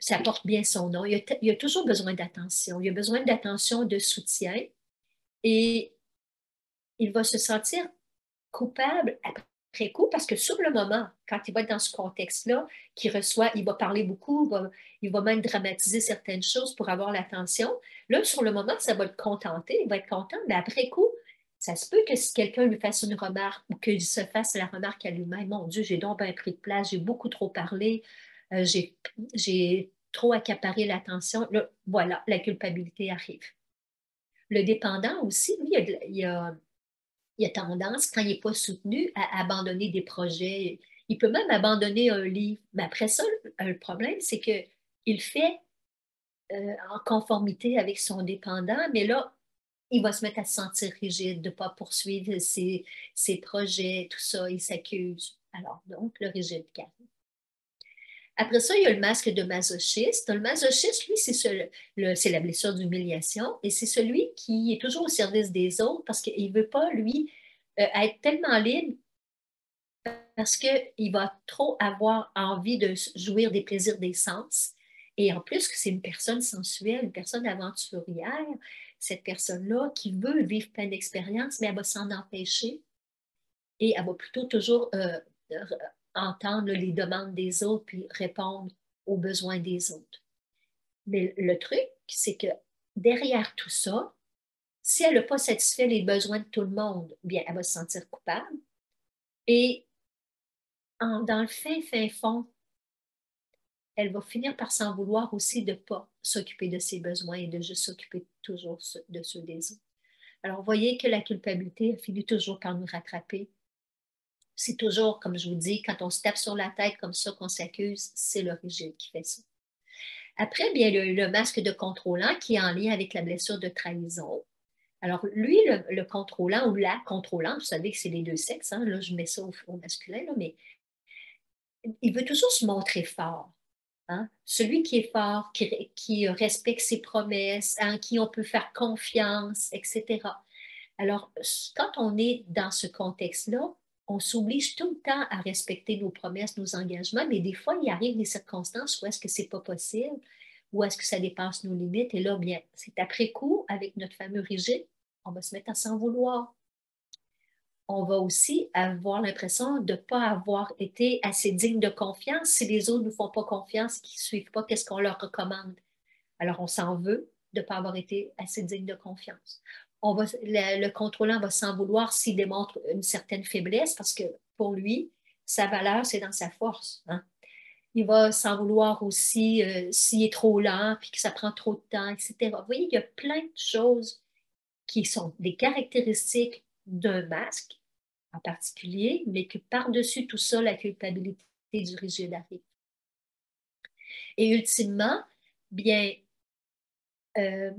ça porte bien son nom. Il a toujours besoin d'attention. Il a besoin d'attention, de soutien. Et il va se sentir coupable après coup parce que sur le moment, quand il va être dans ce contexte-là, il va parler beaucoup, il va même dramatiser certaines choses pour avoir l'attention. Là, sur le moment, ça va le contenter, il va être content, mais après coup, ça se peut que si quelqu'un lui fasse une remarque ou qu'il se fasse la remarque à lui-même, mon Dieu, j'ai donc bien pris de place, j'ai beaucoup trop parlé, j'ai trop accaparé l'attention. Là, voilà, la culpabilité arrive. Le dépendant aussi, lui, il a tendance, quand il n'est pas soutenu, à abandonner des projets. Il peut même abandonner un livre. Mais après ça, le problème, c'est qu'il fait en conformité avec son dépendant, mais là, il va se mettre à se sentir rigide, de ne pas poursuivre ses projets, tout ça, il s'accuse. Alors, donc, le rigide calme. Après ça, il y a le masque de masochiste. Le masochiste, lui, c'est la blessure d'humiliation et c'est celui qui est toujours au service des autres parce qu'il ne veut pas, lui, être tellement libre parce qu'il va trop avoir envie de jouir des plaisirs des sens. Et en plus, que c'est une personne sensuelle, une personne aventurière, cette personne-là qui veut vivre plein d'expériences, mais elle va s'en empêcher et elle va plutôt toujours entendre les demandes des autres puis répondre aux besoins des autres. Mais le truc, c'est que derrière tout ça, si elle n'a pas satisfait les besoins de tout le monde, bien, elle va se sentir coupable. Et dans le fin fond, elle va finir par s'en vouloir aussi de ne pas s'occuper de ses besoins et de juste s'occuper toujours de ceux des autres. Alors, vous voyez que la culpabilité finit toujours par nous rattraper. C'est toujours, comme je vous dis, quand on se tape sur la tête comme ça qu'on s'accuse, c'est l'origine qui fait ça. Après, bien, il y a le masque de contrôlant qui est en lien avec la blessure de trahison. Alors, lui, le contrôlant ou la contrôlante, vous savez que c'est les deux sexes, hein, là, je mets ça au masculin, là, mais il veut toujours se montrer fort. Hein? Celui qui est fort, qui respecte ses promesses, en qui on peut faire confiance, etc. Alors, quand on est dans ce contexte-là, on s'oblige tout le temps à respecter nos promesses, nos engagements, mais des fois, il arrive des circonstances où est-ce que c'est pas possible, où est-ce que ça dépasse nos limites, et là, bien, c'est après coup, avec notre fameux rigide, on va se mettre à s'en vouloir. On va aussi avoir l'impression de ne pas avoir été assez digne de confiance si les autres ne nous font pas confiance, qu'ils ne suivent pas qu'est-ce qu'on leur recommande. Alors, on s'en veut de ne pas avoir été assez digne de confiance. Le contrôlant va s'en vouloir s'il démontre une certaine faiblesse parce que pour lui, sa valeur, c'est dans sa force, hein. Il va s'en vouloir aussi s'il est trop lent, puis que ça prend trop de temps, etc. Vous voyez, il y a plein de choses qui sont des caractéristiques d'un masque en particulier, mais que par-dessus tout ça, la culpabilité du rigide arrive. Et ultimement, bien, euh,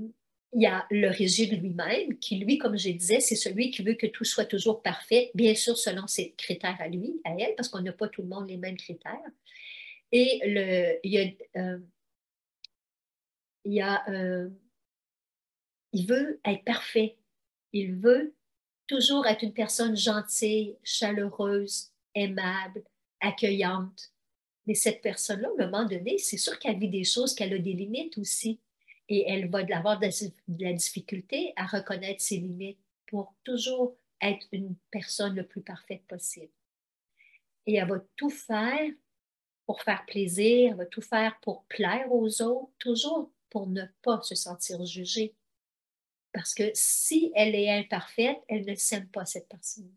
il y a le rigide lui-même, qui lui, comme je disais, c'est celui qui veut que tout soit toujours parfait, bien sûr selon ses critères à lui, à elle, parce qu'on n'a pas tout le monde les mêmes critères. Et il y a il veut être parfait. Il veut toujours être une personne gentille, chaleureuse, aimable, accueillante. Mais cette personne-là, à un moment donné, c'est sûr qu'elle vit des choses, qu'elle a des limites aussi. Et elle va avoir de la difficulté à reconnaître ses limites pour toujours être une personne le plus parfaite possible. Et elle va tout faire pour faire plaisir, elle va tout faire pour plaire aux autres, toujours pour ne pas se sentir jugée. Parce que si elle est imparfaite, elle ne s'aime pas, cette personne.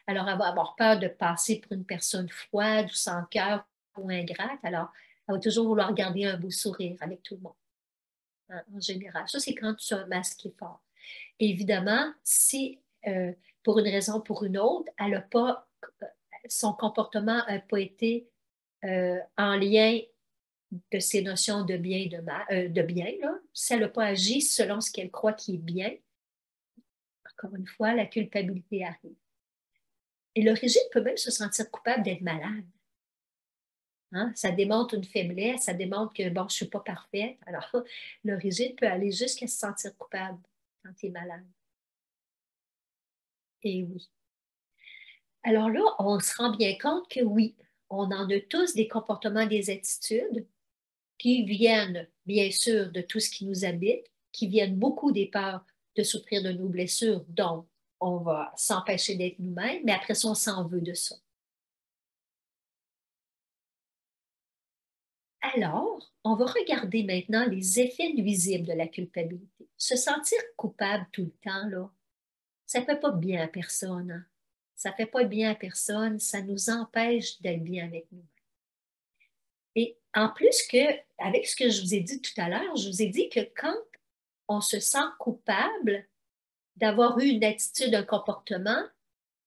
Alors, elle va avoir peur de passer pour une personne froide ou sans cœur ou ingrate. Alors, elle va toujours vouloir garder un beau sourire avec tout le monde, hein, en général. Ça, c'est quand tu as un masque qui est fort. Évidemment, si pour une raison ou pour une autre, elle a pas, son comportement n'a pas été en lien de ses notions de bien et de bien, là. Si elle n'a pas agi selon ce qu'elle croit qui est bien, encore une fois, la culpabilité arrive. Et le rigide peut même se sentir coupable d'être malade. Hein? Ça démontre une faiblesse, ça démontre que, bon, je ne suis pas parfaite. Alors, le rigide peut aller jusqu'à se sentir coupable quand il est malade. Et oui. Alors là, on se rend bien compte que oui, on en a tous des comportements, des attitudes qui viennent, bien sûr, de tout ce qui nous habite, qui viennent beaucoup des peurs de souffrir de nos blessures, donc on va s'empêcher d'être nous-mêmes, mais après ça, on s'en veut de ça. Alors, on va regarder maintenant les effets nuisibles de la culpabilité. Se sentir coupable tout le temps, là, ça ne fait pas bien à personne, hein? Ça ne fait pas bien à personne, ça nous empêche d'être bien avec nous. Et en plus que, avec ce que je vous ai dit tout à l'heure, je vous ai dit que quand on se sent coupable d'avoir eu une attitude, un comportement,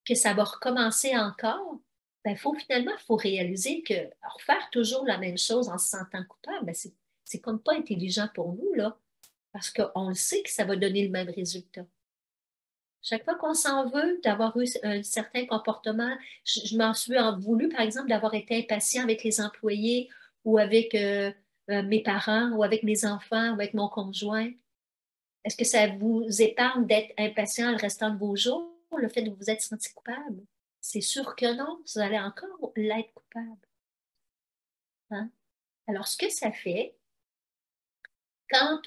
que ça va recommencer encore, ben, finalement, il faut réaliser que refaire toujours la même chose en se sentant coupable, ben, c'est comme pas intelligent pour nous, là, parce qu'on le sait que ça va donner le même résultat. Chaque fois qu'on s'en veut d'avoir eu un certain comportement, je m'en suis en voulu, par exemple, d'avoir été impatient avec les employés ou avec mes parents ou avec mes enfants ou avec mon conjoint. Est-ce que ça vous épargne d'être impatient le restant de vos jours, le fait de vous être senti coupable? C'est sûr que non, vous allez encore l'être coupable. Hein? Alors, ce que ça fait, quand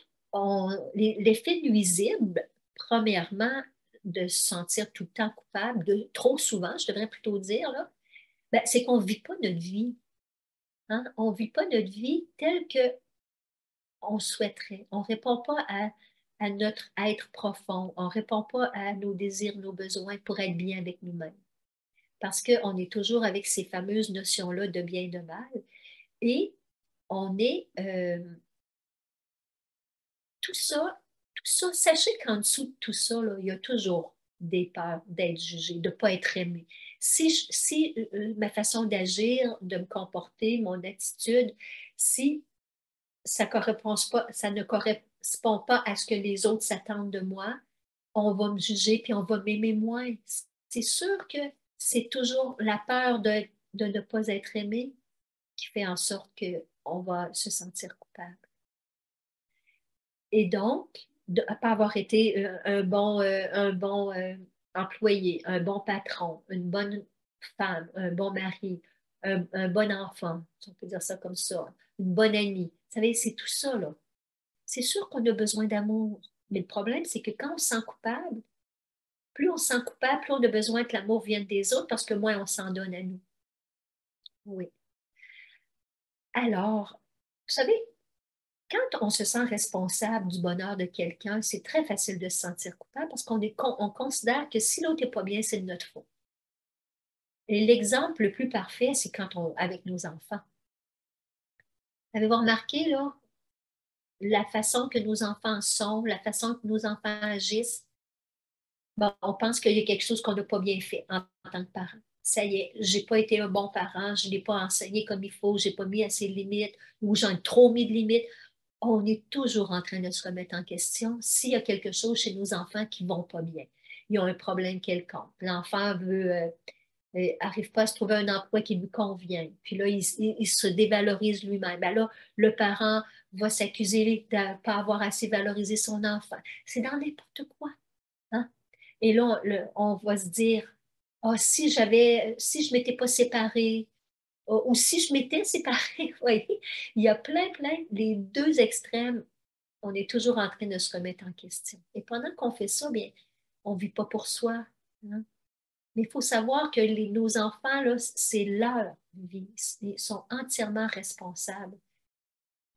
l'effet nuisible, premièrement, de se sentir tout le temps coupable, trop souvent, je devrais plutôt dire, là, ben, c'est qu'on ne vit pas notre vie. Hein? On ne vit pas notre vie telle qu'on souhaiterait. On ne répond pas à notre être profond. On ne répond pas à nos désirs, nos besoins pour être bien avec nous-mêmes. Parce qu'on est toujours avec ces fameuses notions-là de bien et de mal. Et on est tout ça, sachez qu'en dessous de tout ça, là, il y a toujours des peurs d'être jugé, de ne pas être aimé. Si ma façon d'agir, de me comporter, mon attitude, si ça ne correspond pas à ce que les autres s'attendent de moi, on va me juger puis on va m'aimer moins. C'est sûr que c'est toujours la peur de ne pas être aimé qui fait en sorte qu'on va se sentir coupable. Et donc, de ne pas avoir été un bon employé, un bon patron, une bonne femme, un bon mari, un bon enfant, si on peut dire ça comme ça, une bonne amie. Vous savez, c'est tout ça, là. C'est sûr qu'on a besoin d'amour, mais le problème, c'est que quand on se sent coupable, plus on se sent coupable, plus on a besoin que l'amour vienne des autres parce que moins on s'en donne à nous. Oui. Alors, vous savez, quand on se sent responsable du bonheur de quelqu'un, c'est très facile de se sentir coupable parce on considère que si l'autre n'est pas bien, c'est de notre faute. Et l'exemple le plus parfait, c'est avec nos enfants. Avez-vous remarqué, là, la façon que nos enfants sont, la façon que nos enfants agissent? Bon, on pense qu'il y a quelque chose qu'on n'a pas bien fait en tant que parent. Ça y est, j'ai pas été un bon parent, je l'ai pas enseigné comme il faut, j'ai pas mis assez de limites ou j'en ai trop mis de limites. On est toujours en train de se remettre en question s'il y a quelque chose chez nos enfants qui vont pas bien. Ils ont un problème quelconque. L'enfant arrive pas à se trouver un emploi qui lui convient. Puis là, il se dévalorise lui-même. Ben là, le parent va s'accuser de ne pas avoir assez valorisé son enfant. C'est dans n'importe quoi. Hein? Et là, on va se dire, ah, si je m'étais pas séparée, ou si je m'étais séparée, vous voyez, il y a plein, les deux extrêmes, on est toujours en train de se remettre en question. Et pendant qu'on fait ça, bien, on ne vit pas pour soi. Hein? Mais il faut savoir que nos enfants, là, c'est leur vie. Ils sont entièrement responsables.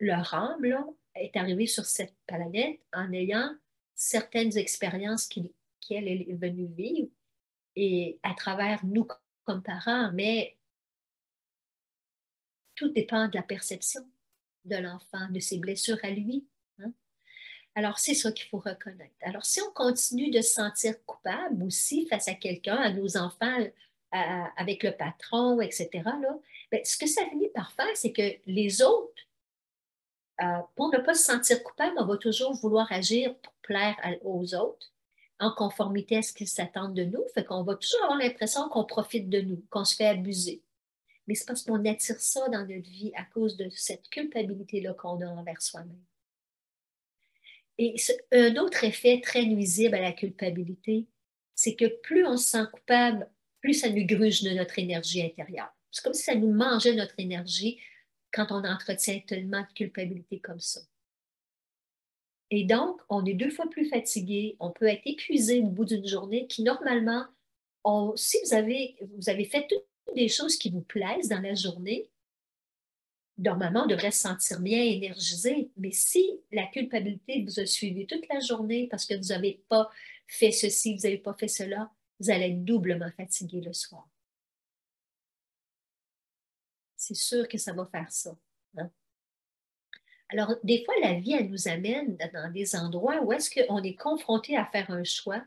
Leur âme, là, est arrivée sur cette planète en ayant certaines expériences qu'elle est venue vivre et à travers nous comme parents, mais tout dépend de la perception de l'enfant, de ses blessures à lui. Hein. Alors, c'est ça qu'il faut reconnaître. Alors, si on continue de se sentir coupable aussi face à quelqu'un, à nos enfants, avec le patron, etc., là, bien, ce que ça finit par faire, c'est que les autres, pour ne pas se sentir coupable, on va toujours vouloir agir pour plaire aux autres en conformité à ce qu'ils s'attendent de nous. Fait qu'on va toujours avoir l'impression qu'on profite de nous, qu'on se fait abuser. Mais c'est parce qu'on attire ça dans notre vie à cause de cette culpabilité-là qu'on a envers soi-même. Et un autre effet très nuisible à la culpabilité, c'est que plus on se sent coupable, plus ça nous gruge de notre énergie intérieure. C'est comme si ça nous mangeait notre énergie quand on entretient tellement de culpabilité comme ça. Et donc, on est deux fois plus fatigué, on peut être épuisé au bout d'une journée qui, normalement, si vous avez fait toutes des choses qui vous plaisent dans la journée, normalement, on devrait se sentir bien énergisé. Mais si la culpabilité vous a suivi toute la journée parce que vous n'avez pas fait ceci, vous n'avez pas fait cela, vous allez être doublement fatigué le soir. C'est sûr que ça va faire ça. Hein? Alors, des fois, la vie, elle nous amène dans des endroits où est-ce qu'on est confronté à faire un choix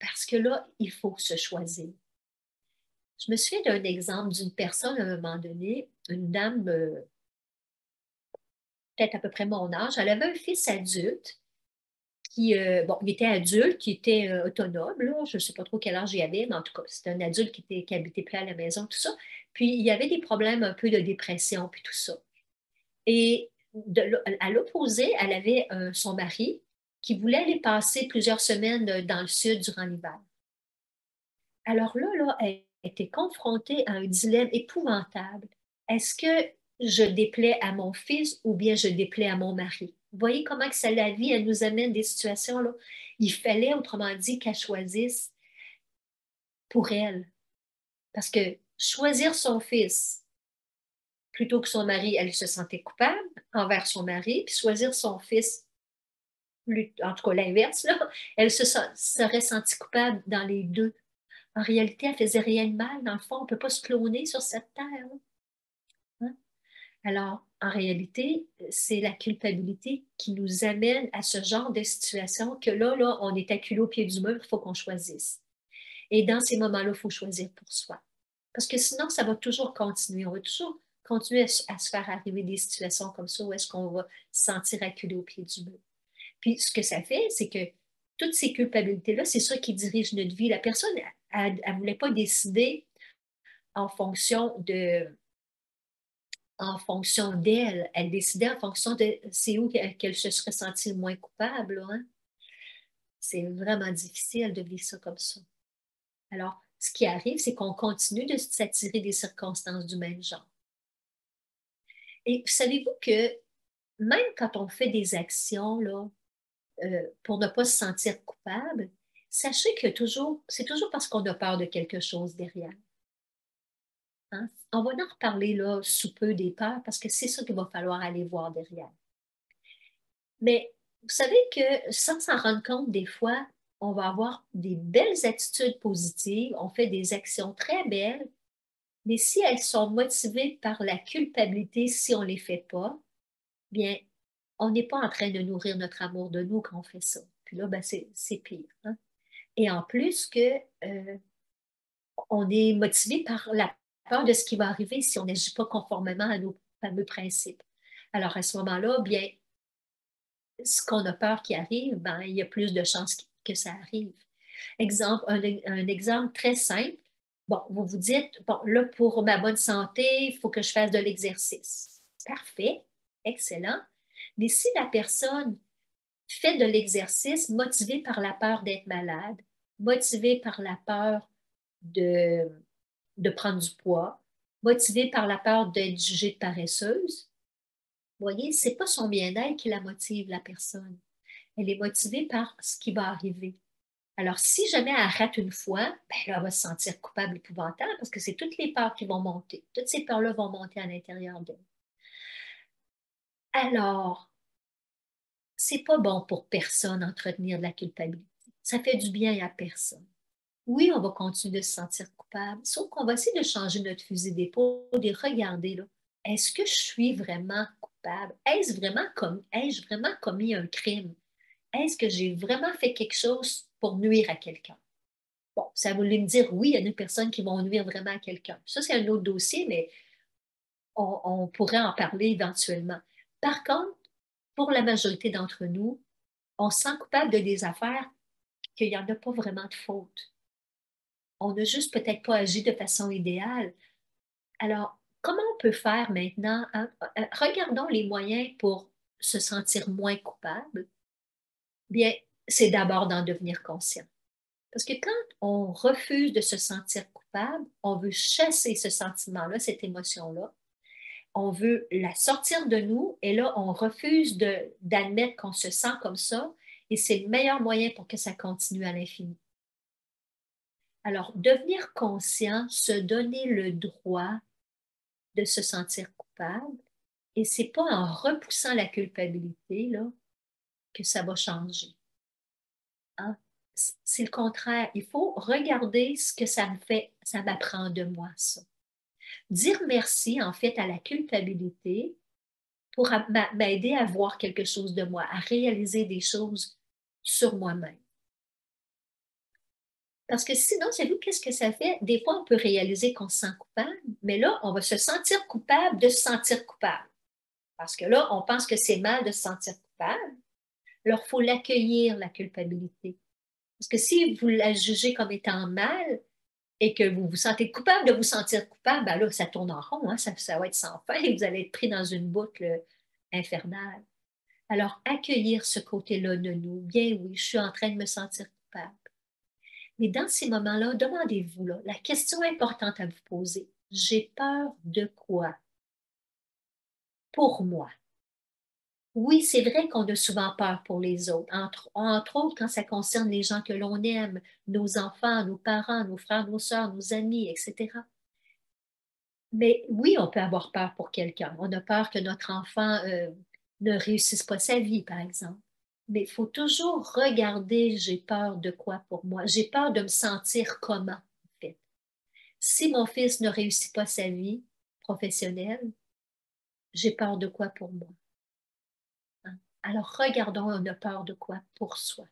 parce que là, il faut se choisir. Je me souviens d'un exemple d'une personne à un moment donné, une dame, peut-être à peu près mon âge, elle avait un fils adulte qui, bon, il était adulte, qui était autonome, là, je ne sais pas trop quel âge il avait, mais en tout cas, c'était un adulte qui habitait près à la maison, tout ça. Puis, il y avait des problèmes un peu de dépression, puis tout ça. Et à l'opposé, elle avait son mari qui voulait aller passer plusieurs semaines dans le sud durant l'hiver. Alors là, elle était confrontée à un dilemme épouvantable. Est-ce que je déplais à mon fils ou bien je déplais à mon mari? Vous voyez comment que ça, la vie, elle nous amène des situations là. Il fallait, autrement dit, qu'elle choisisse pour elle. Parce que choisir son fils plutôt que son mari, elle se sentait coupable envers son mari, puis choisir son fils, en tout cas l'inverse, là, elle serait sentie coupable dans les deux. En réalité, elle faisait rien de mal. Dans le fond, on ne peut pas se cloner sur cette terre. Hein? Alors, en réalité, c'est la culpabilité qui nous amène à ce genre de situation que là, on est acculé au pied du mur, il faut qu'on choisisse. Et dans ces moments-là, il faut choisir pour soi. Parce que sinon, ça va toujours continuer. On va toujours continuer à se faire arriver des situations comme ça où est-ce qu'on va se sentir acculé au pied du mur. Puis, ce que ça fait, c'est que toutes ces culpabilités-là, c'est ça qui dirige notre vie. La personne, elle ne voulait pas décider en fonction d'elle. Elle décidait en fonction de c'est où qu'elle se serait sentie le moins coupable. Hein? C'est vraiment difficile de vivre ça comme ça. Alors, ce qui arrive, c'est qu'on continue de s'attirer des circonstances du même genre. Et savez-vous que même quand on fait des actions là, pour ne pas se sentir coupable, sachez que c'est toujours parce qu'on a peur de quelque chose derrière. Hein? On va en reparler là, sous peu des peurs parce que c'est ça qu'il va falloir aller voir derrière. Mais vous savez que sans s'en rendre compte, des fois, on va avoir des belles attitudes positives, on fait des actions très belles, Mais si elles sont motivées par la culpabilité, si on ne les fait pas, bien, on n'est pas en train de nourrir notre amour de nous quand on fait ça. Puis là, ben, c'est pire. Hein? Et en plus que on est motivé par la peur de ce qui va arriver si on n'agit pas conformément à nos fameux principes. Alors à ce moment-là, bien, ce qu'on a peur qui arrive, ben, il y a plus de chances que ça arrive. Exemple, un exemple très simple. Bon, vous vous dites, bon, là, pour ma bonne santé, il faut que je fasse de l'exercice. Parfait, excellent. Mais si la personne fait de l'exercice motivée par la peur d'être malade, motivée par la peur de, de prendre du poids, motivée par la peur d'être jugée de paresseuse, vous voyez, ce n'est pas son bien-être qui la motive, la personne. Elle est motivée par ce qui va arriver. Alors, si jamais elle rate une fois, ben là, elle va se sentir coupable épouvantable parce que c'est toutes les peurs qui vont monter. Toutes ces peurs-là vont monter à l'intérieur d'elle. Alors, c'est pas bon pour personne d'entretenir de la culpabilité. Ça fait du bien à personne. Oui, on va continuer de se sentir coupable, sauf qu'on va essayer de changer notre fusil d'épaule et regarder là. Est-ce que je suis vraiment coupable? Ai-je vraiment commis un crime? Est-ce que j'ai vraiment fait quelque chose pour nuire à quelqu'un? Bon, ça voulait me dire oui, il y a des personnes qui vont nuire vraiment à quelqu'un. Ça, c'est un autre dossier, mais on pourrait en parler éventuellement. Par contre, pour la majorité d'entre nous, on se sent coupable de des affaires qu'il n'y en a pas vraiment de faute. On n'a juste peut-être pas agi de façon idéale. Alors, comment on peut faire maintenant? Hein? Regardons les moyens pour se sentir moins coupable. Bien, c'est d'abord d'en devenir conscient. Parce que quand on refuse de se sentir coupable, on veut chasser ce sentiment-là, cette émotion-là. On veut la sortir de nous et là, on refuse d'admettre qu'on se sent comme ça et c'est le meilleur moyen pour que ça continue à l'infini. Alors, devenir conscient, se donner le droit de se sentir coupable et c'est pas en repoussant la culpabilité là, que ça va changer. Hein? C'est le contraire. Il faut regarder ce que ça me fait, ça m'apprend de moi, ça. Dire merci, en fait, à la culpabilité pour m'aider à voir quelque chose de moi, à réaliser des choses sur moi-même. Parce que sinon, savez-vous qu'est-ce que ça fait? Des fois, on peut réaliser qu'on se sent coupable, mais là, on va se sentir coupable de se sentir coupable. Parce que là, on pense que c'est mal de se sentir coupable. Alors, il faut l'accueillir, la culpabilité. Parce que si vous la jugez comme étant mal et que vous vous sentez coupable de vous sentir coupable, ben là, ça tourne en rond, hein, ça va être sans fin et vous allez être pris dans une boucle infernale. Alors, accueillir ce côté-là de nous, bien oui, je suis en train de me sentir coupable. Mais dans ces moments-là, demandez-vous, là, la question importante à vous poser, j'ai peur de quoi? Pour moi. Oui, c'est vrai qu'on a souvent peur pour les autres, entre autres quand ça concerne les gens que l'on aime, nos enfants, nos parents, nos frères, nos sœurs, nos amis, etc. Mais oui, on peut avoir peur pour quelqu'un. On a peur que notre enfant ne réussisse pas sa vie, par exemple. Mais il faut toujours regarder, j'ai peur de quoi pour moi? J'ai peur de me sentir comment, en fait. Si mon fils ne réussit pas sa vie professionnelle, j'ai peur de quoi pour moi? Hein? Alors, regardons, on a peur de quoi pour soi.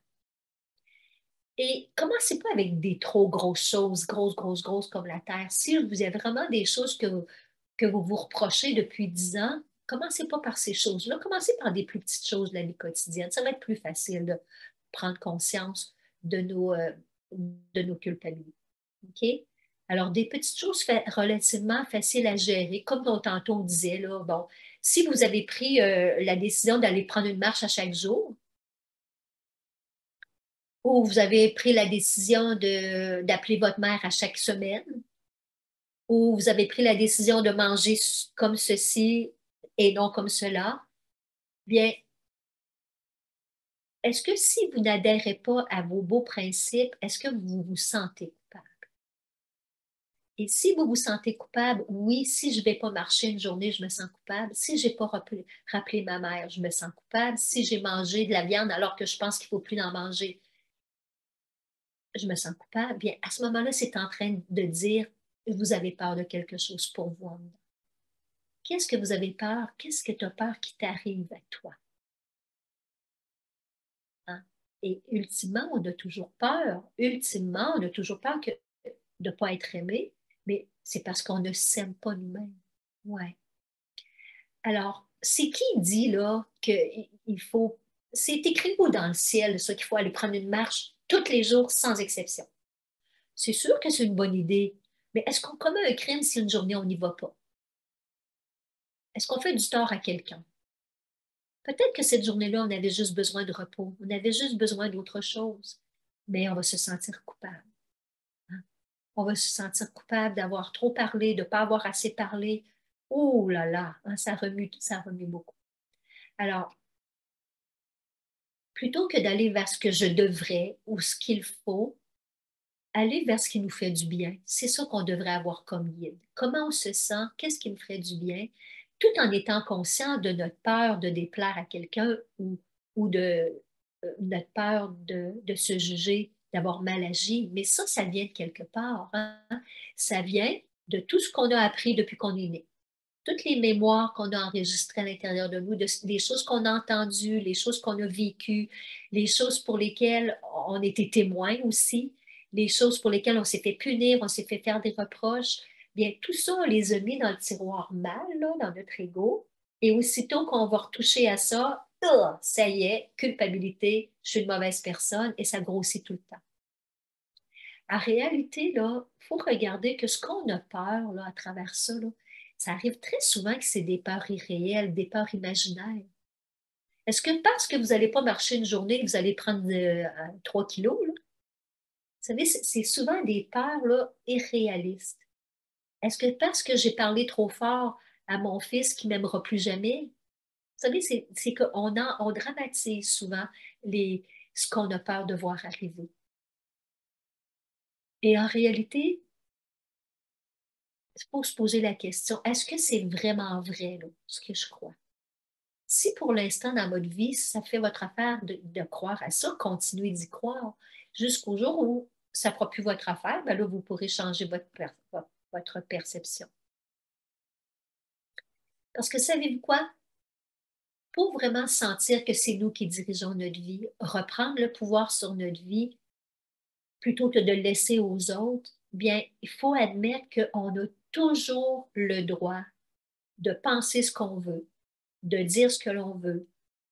Et commencez pas avec des trop grosses choses, grosses comme la Terre. Si vous avez vraiment des choses que vous vous reprochez depuis 10 ans, commencez pas par ces choses-là. Commencez par des plus petites choses de la vie quotidienne. Ça va être plus facile de prendre conscience de nos culpabilités. OK? Alors, des petites choses relativement faciles à gérer, comme tantôt on disait, là, bon, si vous avez pris la décision d'aller prendre une marche à chaque jour, ou vous avez pris la décision d'appeler votre mère à chaque semaine, ou vous avez pris la décision de manger comme ceci et non comme cela, bien, est-ce que si vous n'adhérez pas à vos beaux principes, est-ce que vous vous sentez coupable? Et si vous vous sentez coupable, oui, si je ne vais pas marcher une journée, je me sens coupable. Si je n'ai pas rappelé ma mère, je me sens coupable. Si j'ai mangé de la viande alors que je pense qu'il ne faut plus en manger, je me sens coupable. Bien, à ce moment-là, c'est en train de dire vous avez peur de quelque chose pour vous en dedans? Qu'est-ce que vous avez peur? Qu'est-ce que tu as peur qui t'arrive à toi? Hein? Et ultimement, on a toujours peur. Ultimement, on a toujours peur de ne pas être aimé, mais c'est parce qu'on ne s'aime pas nous-mêmes. Ouais. Alors, c'est qui dit là qu'il faut. C'est écrit où dans le ciel, ça, qu'il faut aller prendre une marche tous les jours sans exception? C'est sûr que c'est une bonne idée, mais est-ce qu'on commet un crime si une journée on n'y va pas? Est-ce qu'on fait du tort à quelqu'un? Peut-être que cette journée-là, on avait juste besoin de repos, on avait juste besoin d'autre chose, mais on va se sentir coupable. Hein? On va se sentir coupable d'avoir trop parlé, de ne pas avoir assez parlé. Oh là là, hein, ça remue beaucoup. Alors, plutôt que d'aller vers ce que je devrais ou ce qu'il faut, aller vers ce qui nous fait du bien. C'est ça qu'on devrait avoir comme guide. Comment on se sent? Qu'est-ce qui me ferait du bien? Tout en étant conscient de notre peur de déplaire à quelqu'un ou de notre peur de se juger, d'avoir mal agi. Mais ça vient de quelque part. Hein? Ça vient de tout ce qu'on a appris depuis qu'on est né. Toutes les mémoires qu'on a enregistrées à l'intérieur de nous, les choses qu'on a entendues, les choses qu'on a vécues, les choses pour lesquelles on était témoin aussi, les choses pour lesquelles on s'est fait punir, on s'est fait faire des reproches, bien, tout ça, on les a mis dans le tiroir mal, là, dans notre ego. Et aussitôt qu'on va retoucher à ça, ça y est, culpabilité, je suis une mauvaise personne et ça grossit tout le temps. En réalité, là, il faut regarder que ce qu'on a peur là, à travers ça, là, ça arrive très souvent que c'est des peurs irréelles, des peurs imaginaires. Est-ce que parce que vous n'allez pas marcher une journée, vous allez prendre 3 kilos? Là? Vous savez, c'est souvent des peurs là, irréalistes. Est-ce que parce que j'ai parlé trop fort à mon fils qui m'aimera plus jamais? Vous savez, c'est on dramatise souvent ce qu'on a peur de voir arriver. Et en réalité, il faut se poser la question, est-ce que c'est vraiment vrai, là, ce que je crois? Si pour l'instant, dans votre vie, ça fait votre affaire de croire à ça, continuez d'y croire jusqu'au jour où ça ne fera plus votre affaire, ben là, vous pourrez changer votre perception. Parce que savez-vous quoi? Pour vraiment sentir que c'est nous qui dirigeons notre vie, reprendre le pouvoir sur notre vie plutôt que de le laisser aux autres, bien, il faut admettre qu'on a toujours le droit de penser ce qu'on veut, de dire ce que l'on veut,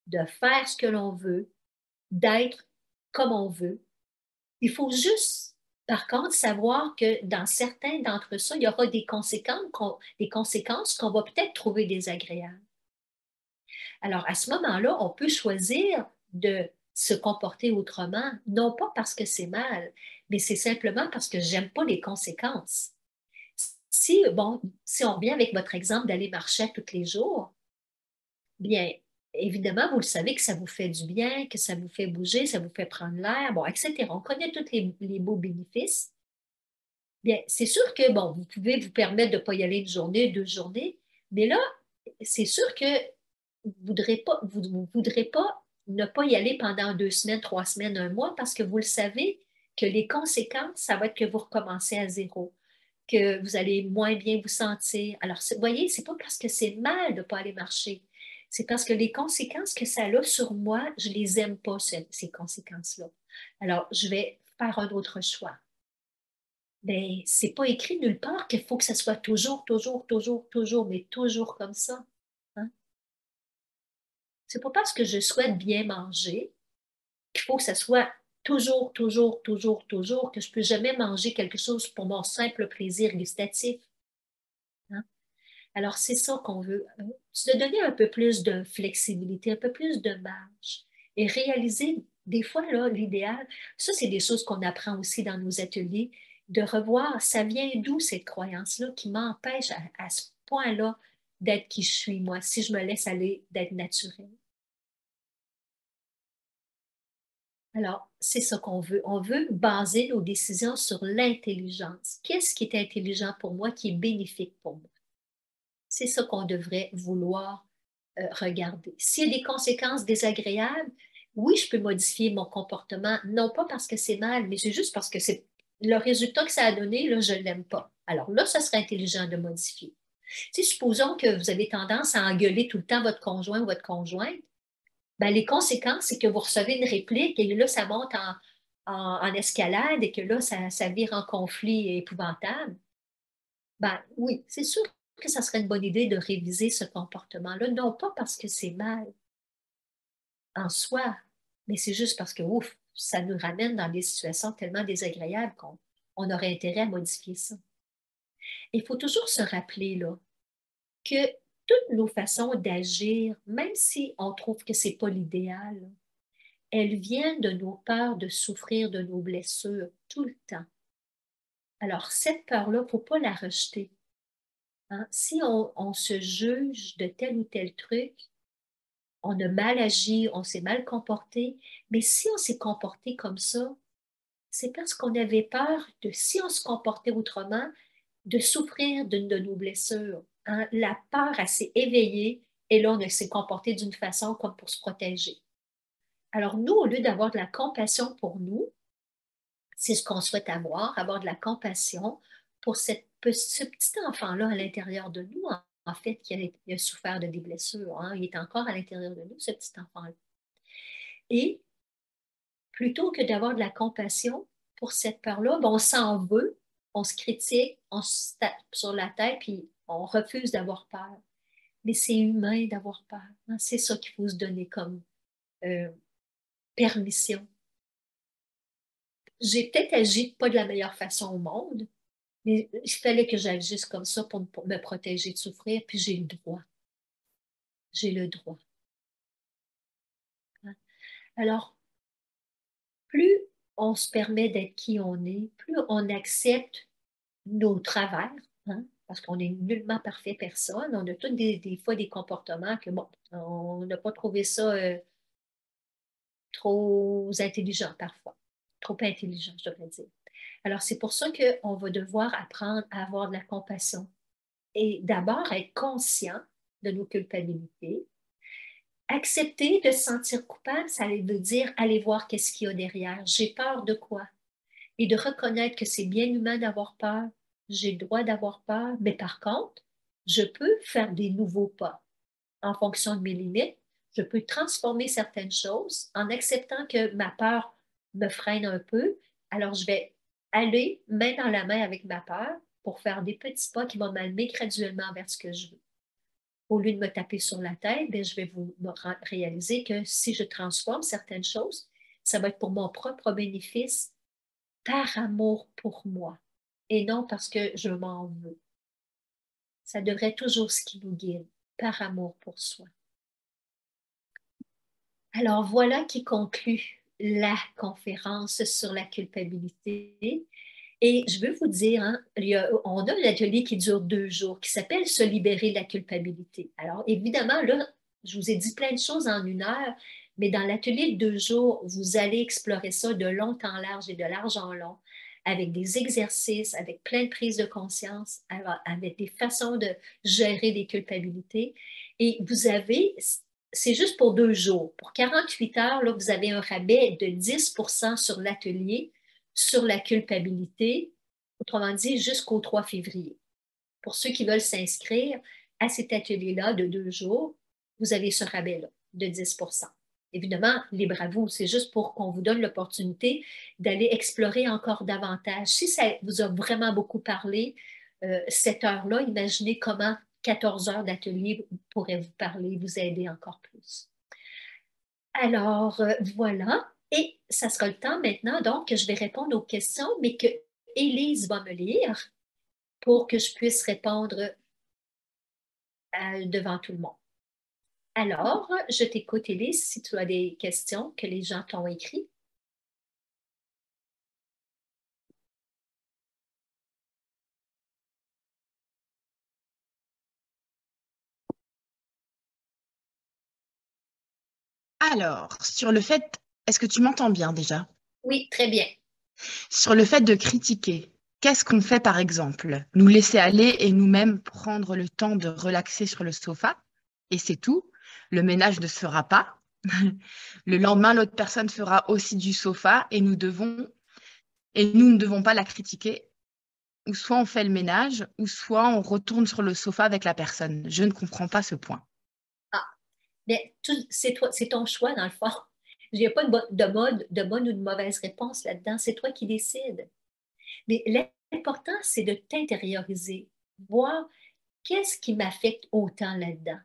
de faire ce que l'on veut, d'être comme on veut. Il faut juste, par contre, savoir que dans certains d'entre ça, il y aura des conséquences qu'on va peut-être trouver désagréables. Alors, à ce moment-là, on peut choisir de se comporter autrement, non pas parce que c'est mal, mais c'est simplement parce que j'aime pas les conséquences. Si, bon, si on revient avec votre exemple d'aller marcher tous les jours, bien, évidemment, vous le savez que ça vous fait du bien, que ça vous fait bouger, ça vous fait prendre l'air, bon, etc. On connaît tous les beaux bénéfices. Bien, c'est sûr que, bon, vous pouvez vous permettre de ne pas y aller une journée, 2 journées, mais là, c'est sûr que vous voudrez pas ne pas y aller pendant 2 semaines, 3 semaines, un mois, parce que vous le savez que les conséquences, ça va être que vous recommencez à zéro, que vous allez moins bien vous sentir. Alors, vous voyez, c'est pas parce que c'est mal de ne pas aller marcher. C'est parce que les conséquences que ça a sur moi, je les aime pas, ces conséquences-là. Alors, je vais faire un autre choix. Mais c'est pas écrit nulle part qu'il faut que ça soit toujours, toujours, toujours, toujours, mais toujours comme ça. Hein? C'est pas parce que je souhaite bien manger qu'il faut que ça soit toujours, toujours, toujours, toujours, que je peux jamais manger quelque chose pour mon simple plaisir gustatif. Hein? Alors, c'est ça qu'on veut, se donner un peu plus de flexibilité, un peu plus de marge et réaliser, des fois, là, l'idéal, ça, c'est des choses qu'on apprend aussi dans nos ateliers, de revoir, ça vient d'où cette croyance-là qui m'empêche à ce point-là d'être qui je suis, moi, si je me laisse aller, d'être naturelle. Alors, c'est ça qu'on veut. On veut baser nos décisions sur l'intelligence. Qu'est-ce qui est intelligent pour moi, qui est bénéfique pour moi? C'est ça qu'on devrait vouloir regarder. S'il y a des conséquences désagréables, oui, je peux modifier mon comportement, non pas parce que c'est mal, mais c'est juste parce que c'est le résultat que ça a donné, là, je ne l'aime pas. Alors là, ça serait intelligent de modifier. Tu sais, supposons que vous avez tendance à engueuler tout le temps votre conjoint ou votre conjointe. Ben, les conséquences, c'est que vous recevez une réplique et là, ça monte en escalade et que là, ça vire en conflit épouvantable. Ben oui, c'est sûr que ça serait une bonne idée de réviser ce comportement-là, non pas parce que c'est mal en soi, mais c'est juste parce que, ouf, ça nous ramène dans des situations tellement désagréables qu'on aurait intérêt à modifier ça. Il faut toujours se rappeler là, que toutes nos façons d'agir, même si on trouve que c'est pas l'idéal, elles viennent de nos peurs de souffrir de nos blessures tout le temps. Alors, cette peur-là, il ne faut pas la rejeter. Hein? Si on se juge de tel ou tel truc, on a mal agi, on s'est mal comporté, mais si on s'est comporté comme ça, c'est parce qu'on avait peur de, si on se comportait autrement, de souffrir d'une de nos blessures. Hein? La peur, elle s'est éveillée et là, on s'est comporté d'une façon comme pour se protéger. Alors, nous, au lieu d'avoir de la compassion pour nous, c'est ce qu'on souhaite avoir de la compassion pour ce petit enfant-là à l'intérieur de nous, en fait, qui a souffert de des blessures. Hein? Il est encore à l'intérieur de nous, ce petit enfant-là. Et plutôt que d'avoir de la compassion pour cette peur-là, ben, on s'en veut, on se critique, on se tape sur la tête, puis on refuse d'avoir peur. Mais c'est humain d'avoir peur. Hein? C'est ça qu'il faut se donner comme euh, permission. J'ai peut-être agi pas de la meilleure façon au monde, mais il fallait que j'agisse comme ça pour me protéger de souffrir, puis j'ai le droit. J'ai le droit. Hein? Alors, plus on se permet d'être qui on est, plus on accepte nos travers, hein, parce qu'on n'est nullement parfait personne. On a tous des fois des comportements que, bon, on n'a pas trouvé ça trop intelligent parfois. Trop intelligent, je devrais dire. Alors, c'est pour ça qu'on va devoir apprendre à avoir de la compassion et d'abord être conscient de nos culpabilités. Accepter de se sentir coupable, ça veut dire aller voir qu'est-ce qu'il y a derrière. J'ai peur de quoi? Et de reconnaître que c'est bien humain d'avoir peur. J'ai le droit d'avoir peur, mais par contre, je peux faire des nouveaux pas en fonction de mes limites. Je peux transformer certaines choses en acceptant que ma peur me freine un peu. Alors, je vais aller main dans la main avec ma peur pour faire des petits pas qui vont m'amener graduellement vers ce que je veux. Au lieu de me taper sur la tête, bien, je vais réaliser que si je transforme certaines choses, ça va être pour mon propre bénéfice, par amour pour moi, et non parce que je m'en veux. Ça devrait être toujours ce qui nous guide, par amour pour soi. Alors voilà qui conclut la conférence sur la culpabilité. Et je veux vous dire, hein, on a un atelier qui dure 2 jours, qui s'appelle Se libérer de la culpabilité. Alors évidemment, là, je vous ai dit plein de choses en 1 heure, mais dans l'atelier de 2 jours, vous allez explorer ça de long en large et de large en long, avec des exercices, avec plein de prises de conscience, avec des façons de gérer des culpabilités. Et vous avez, c'est juste pour 2 jours. Pour 48 heures, là, vous avez un rabais de 10% sur l'atelier sur la culpabilité, autrement dit, jusqu'au 3 février. Pour ceux qui veulent s'inscrire à cet atelier-là de 2 jours, vous avez ce rabais-là de 10%. Évidemment, libre à vous, c'est juste pour qu'on vous donne l'opportunité d'aller explorer encore davantage. Si ça vous a vraiment beaucoup parlé, cette heure-là, imaginez comment 14 heures d'atelier pourraient vous parler, vous aider encore plus. Alors, voilà. Et ça sera le temps maintenant, donc, que je vais répondre aux questions, mais que Élise va me lire pour que je puisse répondre devant tout le monde. Alors, je t'écoute, Élise, si tu as des questions que les gens t'ont écrites. Alors, sur le fait, est-ce que tu m'entends bien déjà? Oui, très bien. Sur le fait de critiquer, qu'est-ce qu'on fait par exemple? Nous laisser aller et nous-mêmes prendre le temps de relaxer sur le sofa et c'est tout. Le ménage ne se fera pas. Le lendemain, l'autre personne fera aussi du sofa et nous ne devons pas la critiquer ou soit on fait le ménage, ou soit on retourne sur le sofa avec la personne. Je ne comprends pas ce point. Ah, mais c'est toi, c'est ton choix dans le fond. Il n'y a pas de bonne ou de mauvaise réponse là-dedans. C'est toi qui décides. Mais l'important, c'est de t'intérioriser, voir qu'est-ce qui m'affecte autant là-dedans.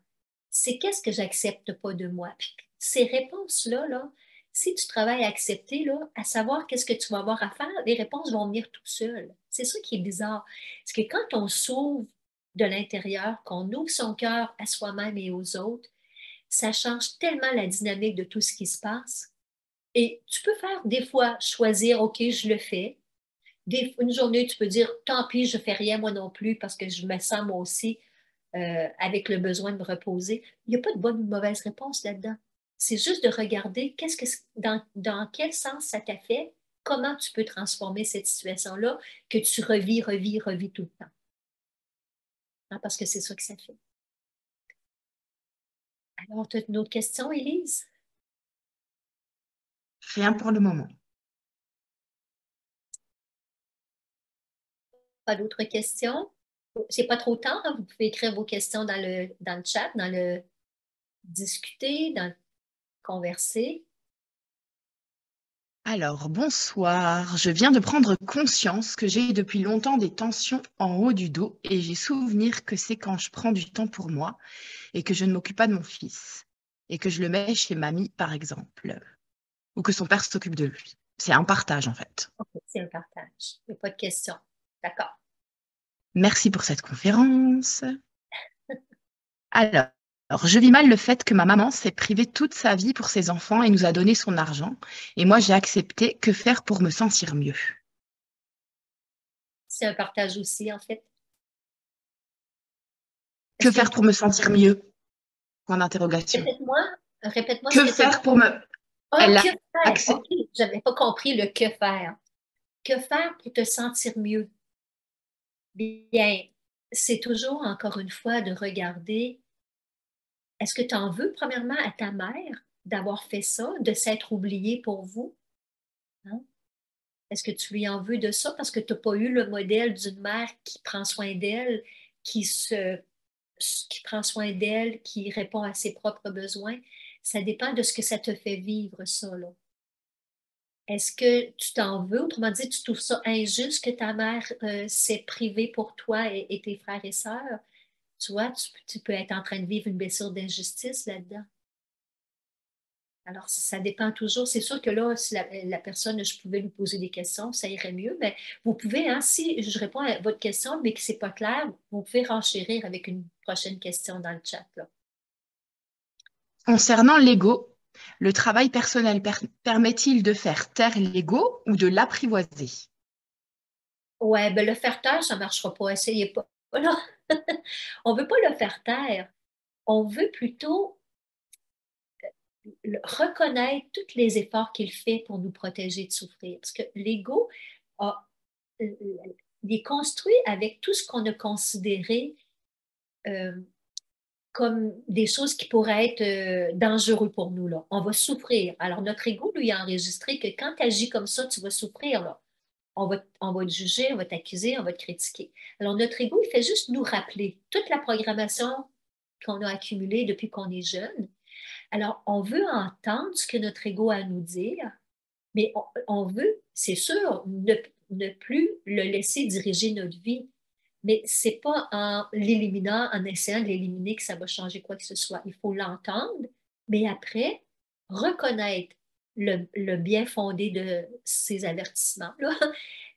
C'est qu'est-ce que j'accepte pas de moi. Puis ces réponses-là, là, si tu travailles à accepter, là, à savoir qu'est-ce que tu vas avoir à faire, les réponses vont venir tout seules. C'est ça qui est bizarre. Parce que quand on s'ouvre de l'intérieur, qu'on ouvre son cœur à soi-même et aux autres, ça change tellement la dynamique de tout ce qui se passe. Et tu peux faire des fois choisir, OK, je le fais. Une journée, tu peux dire, tant pis, je fais rien moi non plus parce que je me sens moi aussi avec le besoin de me reposer. Il n'y a pas de bonne ou de mauvaise réponse là-dedans. C'est juste de regarder dans quel sens ça t'a fait, comment tu peux transformer cette situation-là que tu revis tout le temps. Hein, parce que c'est ça que ça fait. Alors, tu as une autre question, Élise? Rien pour le moment. Pas d'autres questions? C'est pas trop tard, hein? Vous pouvez écrire vos questions dans le chat, dans le discuter, dans le converser. Alors, bonsoir. Je viens de prendre conscience que j'ai depuis longtemps des tensions en haut du dos et j'ai souvenir que c'est quand je prends du temps pour moi et que je ne m'occupe pas de mon fils et que je le mets chez mamie, par exemple, ou que son père s'occupe de lui. C'est un partage, en fait. OK, c'est un partage. Il n'y a pas de question. D'accord. Merci pour cette conférence. Alors, je vis mal le fait que ma maman s'est privée toute sa vie pour ses enfants et nous a donné son argent. Et moi, j'ai accepté. Que faire pour me sentir mieux? C'est un partage aussi, en fait. Que Est-ce que faire pour me sentir mieux? Point d'interrogation. répète-moi, répète-moi ce Que que tu as dit. faire pour me... Ah, Elle que a faire? accepté. OK, j'avais pas compris le que faire. Que faire pour te sentir mieux? Bien, c'est toujours, encore une fois, de regarder, est-ce que tu en veux, premièrement, à ta mère d'avoir fait ça, de s'être oubliée pour vous? Hein? Est-ce que tu lui en veux de ça parce que tu n'as pas eu le modèle d'une mère qui prend soin d'elle, qui se, qui prend soin d'elle, qui répond à ses propres besoins? Ça dépend de ce que ça te fait vivre, ça, là. Est-ce que tu t'en veux? Autrement dit, tu trouves ça injuste que ta mère s'est privée pour toi et tes frères et sœurs? Tu vois, tu peux être en train de vivre une blessure d'injustice là-dedans. Alors, ça dépend toujours. C'est sûr que là, si la personne, je pouvais lui poser des questions, ça irait mieux. Mais vous pouvez, hein, si je réponds à votre question, mais que ce n'est pas clair, vous pouvez renchérir avec une prochaine question dans le chat, là. Concernant l'ego, le travail personnel permet-il de faire taire l'ego ou de l'apprivoiser? Ouais, ben le faire taire, ça ne marchera pas. Essayez pas. Voilà. On ne veut pas le faire taire. On veut plutôt reconnaître tous les efforts qu'il fait pour nous protéger de souffrir. Parce que l'ego a, euh, il est construit avec tout ce qu'on a considéré euh, comme des choses qui pourraient être dangereuses pour nous, là. On va souffrir. Alors, notre ego, lui, a enregistré que quand tu agis comme ça, tu vas souffrir, là. On va te juger, on va t'accuser, on va te critiquer. Alors, notre ego, il fait juste nous rappeler toute la programmation qu'on a accumulée depuis qu'on est jeune. Alors, on veut entendre ce que notre ego a à nous dire, mais on veut, c'est sûr, ne plus le laisser diriger notre vie. Mais c'est pas en l'éliminant, en essayant de l'éliminer que ça va changer quoi que ce soit. Il faut l'entendre, mais après, reconnaître le bien fondé de ces avertissements-là,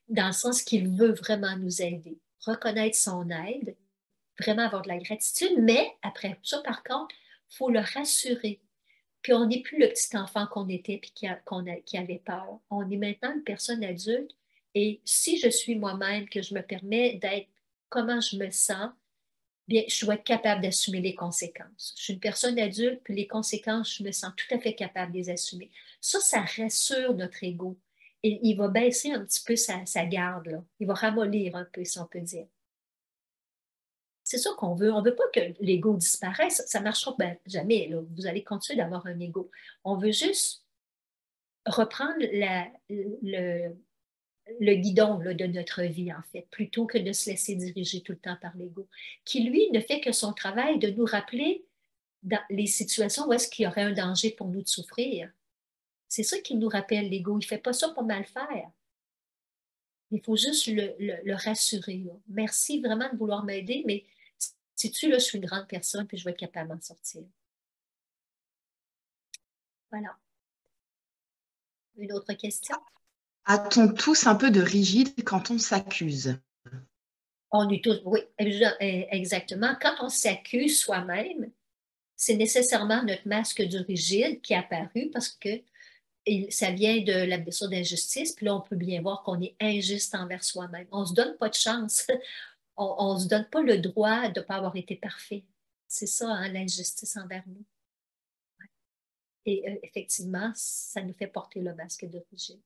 dans le sens qu'il veut vraiment nous aider. Reconnaître son aide, vraiment avoir de la gratitude, mais après ça, par contre, il faut le rassurer. Puis on n'est plus le petit enfant qu'on était puis qui avait peur. On est maintenant une personne adulte. Et si je suis moi-même, que je me permets d'être comment je me sens, bien, je dois être capable d'assumer les conséquences. Je suis une personne adulte, puis les conséquences, je me sens tout à fait capable de les assumer. Ça rassure notre ego. Et il va baisser un petit peu sa garde, là. Il va ramollir un peu, si on peut dire. C'est ça qu'on veut. On ne veut pas que l'ego disparaisse. Ça ne marchera jamais, là. Vous allez continuer d'avoir un ego. On veut juste reprendre le guidon là, de notre vie, en fait, plutôt que de se laisser diriger tout le temps par l'ego, qui, lui, ne fait que son travail de nous rappeler dans les situations où est-ce qu'il y aurait un danger pour nous de souffrir. C'est ça qui nous rappelle l'ego. Il ne fait pas ça pour mal faire. Il faut juste le rassurer. Là. Merci vraiment de vouloir m'aider, mais sais-tu, là, je suis une grande personne puis je vais être capable d'en sortir. Voilà. Une autre question? A-t-on tous un peu de rigide quand on s'accuse? On est tous, oui, exactement. Quand on s'accuse soi-même, c'est nécessairement notre masque du rigide qui est apparu parce que ça vient de la blessure d'injustice. Puis là, on peut bien voir qu'on est injuste envers soi-même. On ne se donne pas de chance. On ne se donne pas le droit de ne pas avoir été parfait. C'est ça, hein, l'injustice envers nous. Et effectivement, ça nous fait porter le masque de rigide.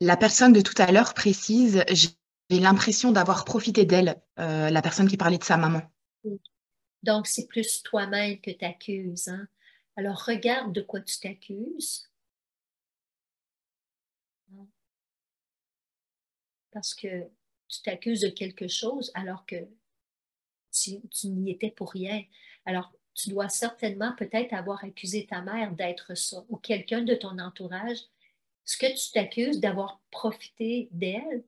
La personne de tout à l'heure précise, j'ai l'impression d'avoir profité d'elle, la personne qui parlait de sa maman. Donc, c'est plus toi-même que tu accuses. Hein? Alors, regarde de quoi tu t'accuses. Parce que tu t'accuses de quelque chose alors que tu n'y étais pour rien. Alors, tu dois certainement peut-être avoir accusé ta mère d'être ça ou quelqu'un de ton entourage. Ce que tu t'accuses d'avoir profité d'elle,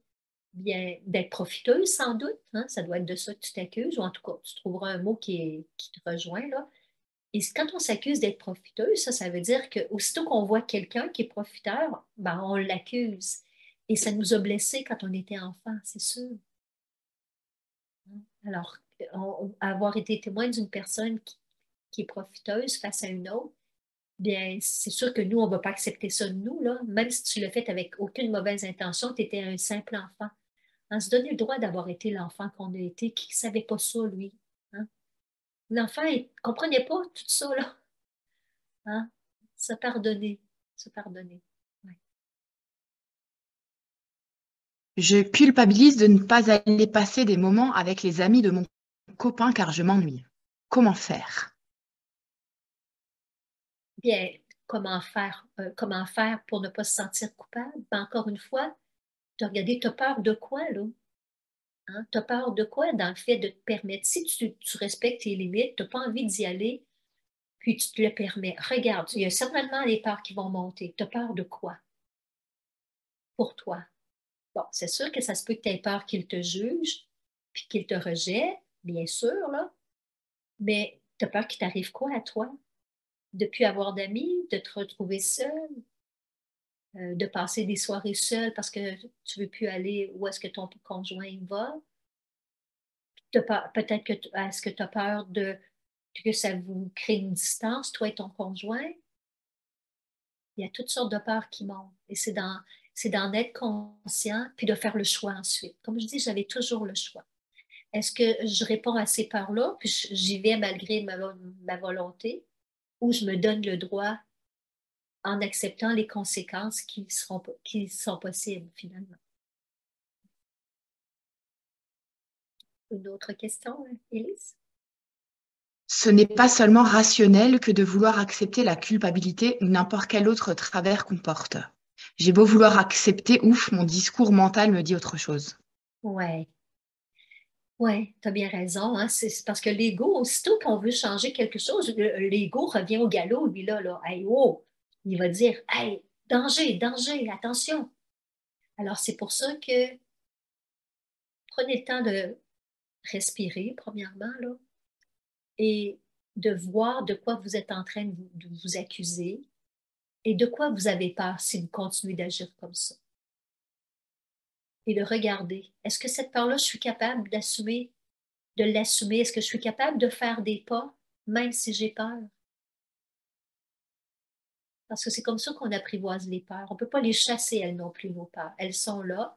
bien, d'être profiteuse sans doute, hein? Ça doit être de ça que tu t'accuses, ou en tout cas, tu trouveras un mot qui te rejoint là. Et quand on s'accuse d'être profiteuse, ça veut dire qu'aussitôt qu'on voit quelqu'un qui est profiteur, ben, on l'accuse. Et ça nous a blessés quand on était enfant, c'est sûr. Alors, avoir été témoin d'une personne qui est profiteuse face à une autre, bien, c'est sûr que nous, on ne va pas accepter ça de nous, là. Même si tu l'as fait avec aucune mauvaise intention, tu étais un simple enfant. On se donnait le droit d'avoir été l'enfant qu'on a été, qui ne savait pas ça, lui. Hein? L'enfant ne comprenait pas tout ça, là. Hein? Se pardonner. Se pardonner. Ouais. Je culpabilise de ne pas aller passer des moments avec les amis de mon copain car je m'ennuie. Comment faire? Bien, comment faire pour ne pas se sentir coupable? Ben, encore une fois, tu as regardé, tu as peur de quoi, là? Hein? Tu as peur de quoi dans le fait de te permettre? Si tu respectes tes limites, tu n'as pas envie d'y aller, puis tu te le permets. Regarde, il y a certainement des peurs qui vont monter. Tu as peur de quoi pour toi? Bon, c'est sûr que ça se peut que tu aies peur qu'il te juge, puis qu'il te rejette, bien sûr, là, mais tu as peur qu'il t'arrive quoi à toi? De ne plus avoir d'amis, de te retrouver seul, de passer des soirées seule parce que tu ne veux plus aller où est-ce que ton conjoint va? Peut-être que est-ce que tu as peur que ça vous crée une distance, toi et ton conjoint? Il y a toutes sortes de peurs qui montent. Et c'est d'en être conscient, puis de faire le choix ensuite. Comme je dis, j'avais toujours le choix. Est-ce que je réponds à ces peurs-là, puis j'y vais malgré ma volonté, ou je me donne le droit en acceptant les conséquences qui sont possibles finalement? Une autre question, Élise? Ce n'est pas seulement rationnel que de vouloir accepter la culpabilité ou n'importe quel autre travers qu'on porte. J'ai beau vouloir accepter, ouf, mon discours mental me dit autre chose. Ouais. Oui, tu as bien raison. Hein? C'est parce que l'ego, aussitôt qu'on veut changer quelque chose, l'ego revient au galop, lui, là. Hey, oh! Il va dire, hey, danger, danger, attention. Alors, c'est pour ça que prenez le temps de respirer, premièrement, là, et de voir de quoi vous êtes en train de vous accuser et de quoi vous avez peur si vous continuez d'agir comme ça. Et de regarder, est-ce que cette peur-là, je suis capable de l'assumer? Est-ce que je suis capable de faire des pas, même si j'ai peur? Parce que c'est comme ça qu'on apprivoise les peurs. On ne peut pas les chasser, elles non plus, nos peurs. Elles sont là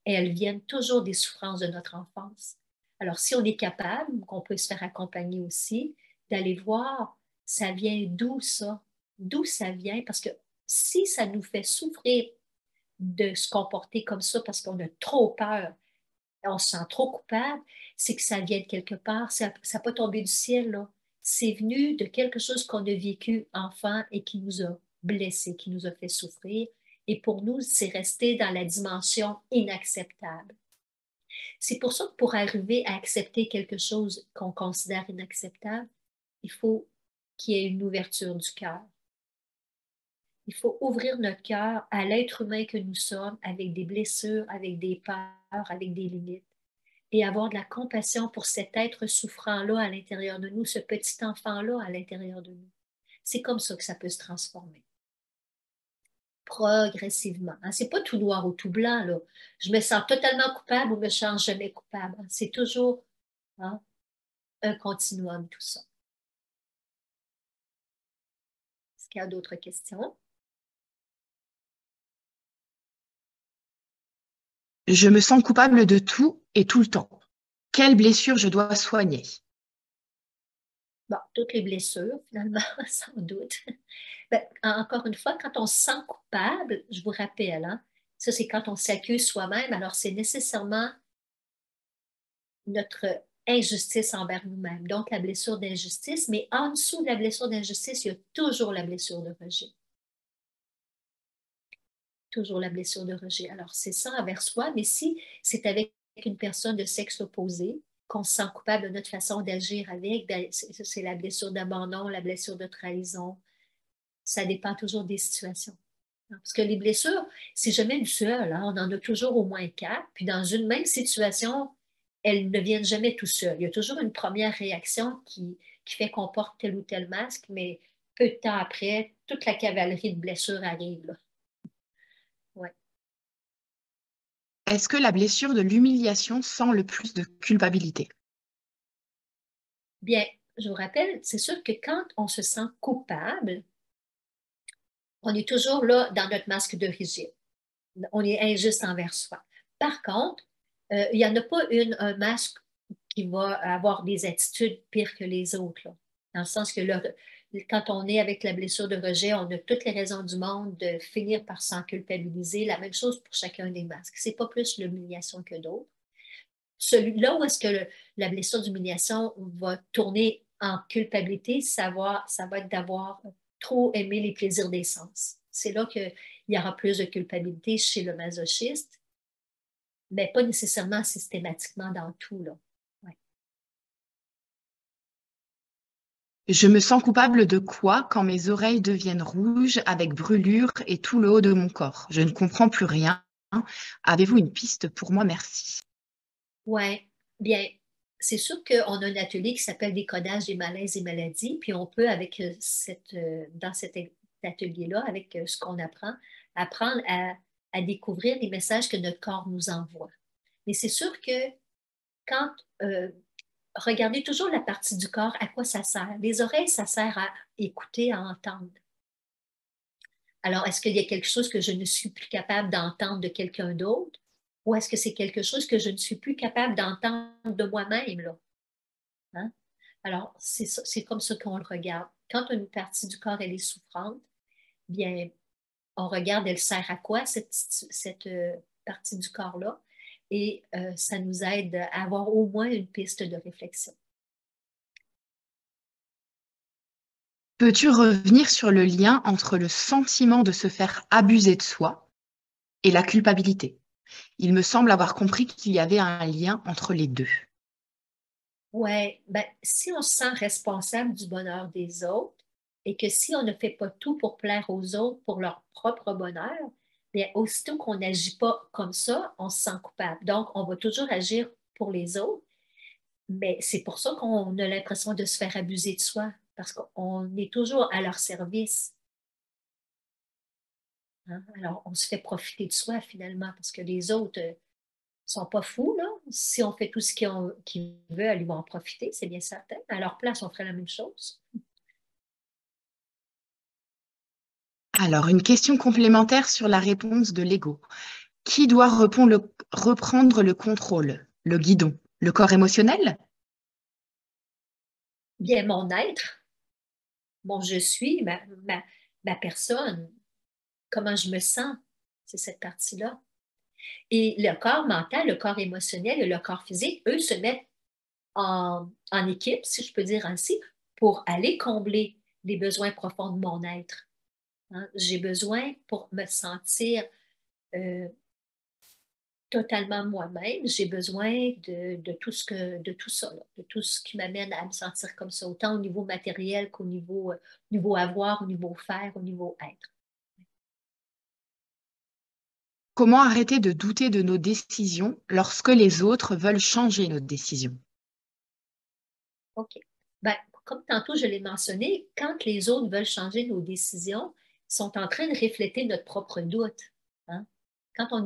et elles viennent toujours des souffrances de notre enfance. Alors, si on est capable, qu'on peut se faire accompagner aussi, d'aller voir, ça vient d'où ça? D'où ça vient? Parce que si ça nous fait souffrir de se comporter comme ça parce qu'on a trop peur, on se sent trop coupable, c'est que ça vient de quelque part. Ça n'a pas tombé du ciel, là. C'est venu de quelque chose qu'on a vécu enfant et qui nous a blessés, qui nous a fait souffrir. Et pour nous, c'est resté dans la dimension inacceptable. C'est pour ça que pour arriver à accepter quelque chose qu'on considère inacceptable, il faut qu'il y ait une ouverture du cœur. Il faut ouvrir notre cœur à l'être humain que nous sommes, avec des blessures, avec des peurs, avec des limites, et avoir de la compassion pour cet être souffrant-là à l'intérieur de nous, ce petit enfant-là à l'intérieur de nous. C'est comme ça que ça peut se transformer. Progressivement. Hein. C'est pas tout noir ou tout blanc, là. Je me sens totalement coupable ou me sens jamais coupable. Hein. C'est toujours hein, un continuum, tout ça. Est-ce qu'il y a d'autres questions? Je me sens coupable de tout et tout le temps. Quelle blessure je dois soigner? Bon, toutes les blessures, finalement, sans doute. Ben, encore une fois, quand on se sent coupable, je vous rappelle, hein, ça c'est quand on s'accuse soi-même, alors c'est nécessairement notre injustice envers nous-mêmes, donc la blessure d'injustice, mais en dessous de la blessure d'injustice, il y a toujours la blessure de rejet. Toujours la blessure de rejet. Alors, c'est ça envers soi, mais si c'est avec une personne de sexe opposé, qu'on se sent coupable de notre façon d'agir avec, ben, c'est la blessure d'abandon, la blessure de trahison. Ça dépend toujours des situations. Parce que les blessures, c'est jamais une seule. Hein? On en a toujours au moins quatre. Puis dans une même situation, elles ne viennent jamais tout seules. Il y a toujours une première réaction qui fait qu'on porte tel ou tel masque, mais peu de temps après, toute la cavalerie de blessures arrive. Là. Ouais. Est-ce que la blessure de l'humiliation sent le plus de culpabilité? Bien, je vous rappelle, c'est sûr que quand on se sent coupable, on est toujours là dans notre masque d'origine. On est injuste envers soi. Par contre, il n'y en a pas un masque qui va avoir des attitudes pires que les autres. Là. Dans le sens que quand on est avec la blessure de rejet, on a toutes les raisons du monde de finir par s'en culpabiliser. La même chose pour chacun des masques. C'est pas plus l'humiliation que d'autres. Celui-là où est-ce que la blessure d'humiliation va tourner en culpabilité, ça va être d'avoir trop aimé les plaisirs des sens. C'est là qu'il y aura plus de culpabilité chez le masochiste, mais pas nécessairement systématiquement dans tout. Là. Ouais. Je me sens coupable de quoi quand mes oreilles deviennent rouges avec brûlure et tout le haut de mon corps? Je ne comprends plus rien. Avez-vous une piste pour moi? Merci. Ouais, bien, c'est sûr qu'on a un atelier qui s'appelle Décodage des malaises et maladies, puis on peut, avec dans cet atelier-là, avec ce qu'on apprend, apprendre à découvrir les messages que notre corps nous envoie. Mais c'est sûr que quand, regardez toujours la partie du corps, à quoi ça sert? Les oreilles, ça sert à écouter, à entendre. Alors, est-ce qu'il y a quelque chose que je ne suis plus capable d'entendre de quelqu'un d'autre? Ou est-ce que c'est quelque chose que je ne suis plus capable d'entendre de moi-même, là? Hein? Alors, c'est comme ça qu'on le regarde. Quand une partie du corps, elle est souffrante, bien, on regarde, elle sert à quoi, cette partie du corps-là? Et ça nous aide à avoir au moins une piste de réflexion. Peux-tu revenir sur le lien entre le sentiment de se faire abuser de soi et la culpabilité? Il me semble avoir compris qu'il y avait un lien entre les deux. Oui, ben, si on se sent responsable du bonheur des autres et que si on ne fait pas tout pour plaire aux autres pour leur propre bonheur, bien, aussitôt qu'on n'agit pas comme ça, on se sent coupable. Donc, on va toujours agir pour les autres, mais c'est pour ça qu'on a l'impression de se faire abuser de soi, parce qu'on est toujours à leur service. Hein. Alors, on se fait profiter de soi finalement, parce que les autres sont pas fous, là. Si on fait tout ce qu'ils veulent, ils vont en profiter, c'est bien certain. À leur place, on ferait la même chose. Alors, une question complémentaire sur la réponse de l'ego. Qui doit reprendre le contrôle? Le guidon? Le corps émotionnel? Bien, mon être, mon je suis, ma personne, comment je me sens, c'est cette partie-là. Et le corps mental, le corps émotionnel et le corps physique, eux, se mettent en équipe, si je peux dire ainsi, pour aller combler les besoins profonds de mon être. Hein. J'ai besoin pour me sentir euh, totalement moi-même, j'ai besoin de tout ça, là, de tout ce qui m'amène à me sentir comme ça, autant au niveau matériel qu'au niveau avoir, au niveau faire, au niveau être. Comment arrêter de douter de nos décisions lorsque les autres veulent changer nos décisions? OK. Ben, comme tantôt je l'ai mentionné, quand les autres veulent changer nos décisions, ils sont en train de refléter notre propre doute. Hein. Quand on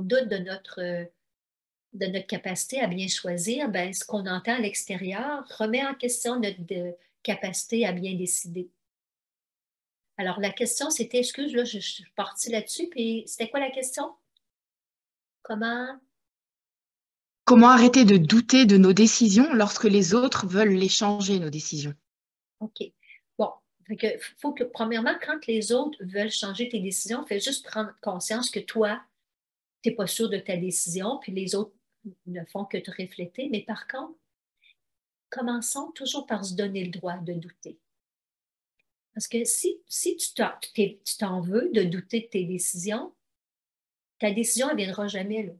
doute de notre capacité à bien choisir, ben, ce qu'on entend à l'extérieur remet en question notre capacité à bien décider. Alors, la question, c'était, excuse, là, je suis partie là-dessus, puis c'était quoi la question? Comment? Comment arrêter de douter de nos décisions lorsque les autres veulent les changer, nos décisions? OK. Bon, fait que faut que, premièrement, quand les autres veulent changer tes décisions, fais juste prendre conscience que toi, tu n'es pas sûr de ta décision, puis les autres ne font que te refléter. Mais par contre, commençons toujours par se donner le droit de douter. Parce que si tu t'en veux de douter de tes décisions, ta décision, elle ne viendra jamais, là.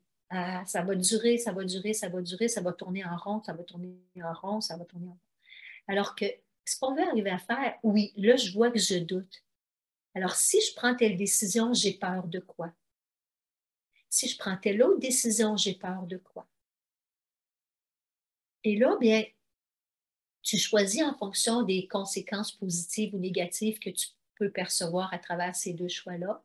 Ça va durer, ça va durer, ça va durer, ça va tourner en rond, ça va tourner en rond, ça va tourner en rond. Alors que ce qu'on veut arriver à faire, oui, là, je vois que je doute. Alors, si je prends telle décision, j'ai peur de quoi? Si je prends telle autre décision, j'ai peur de quoi? Et là, bien, tu choisis en fonction des conséquences positives ou négatives que tu peux percevoir à travers ces deux choix-là.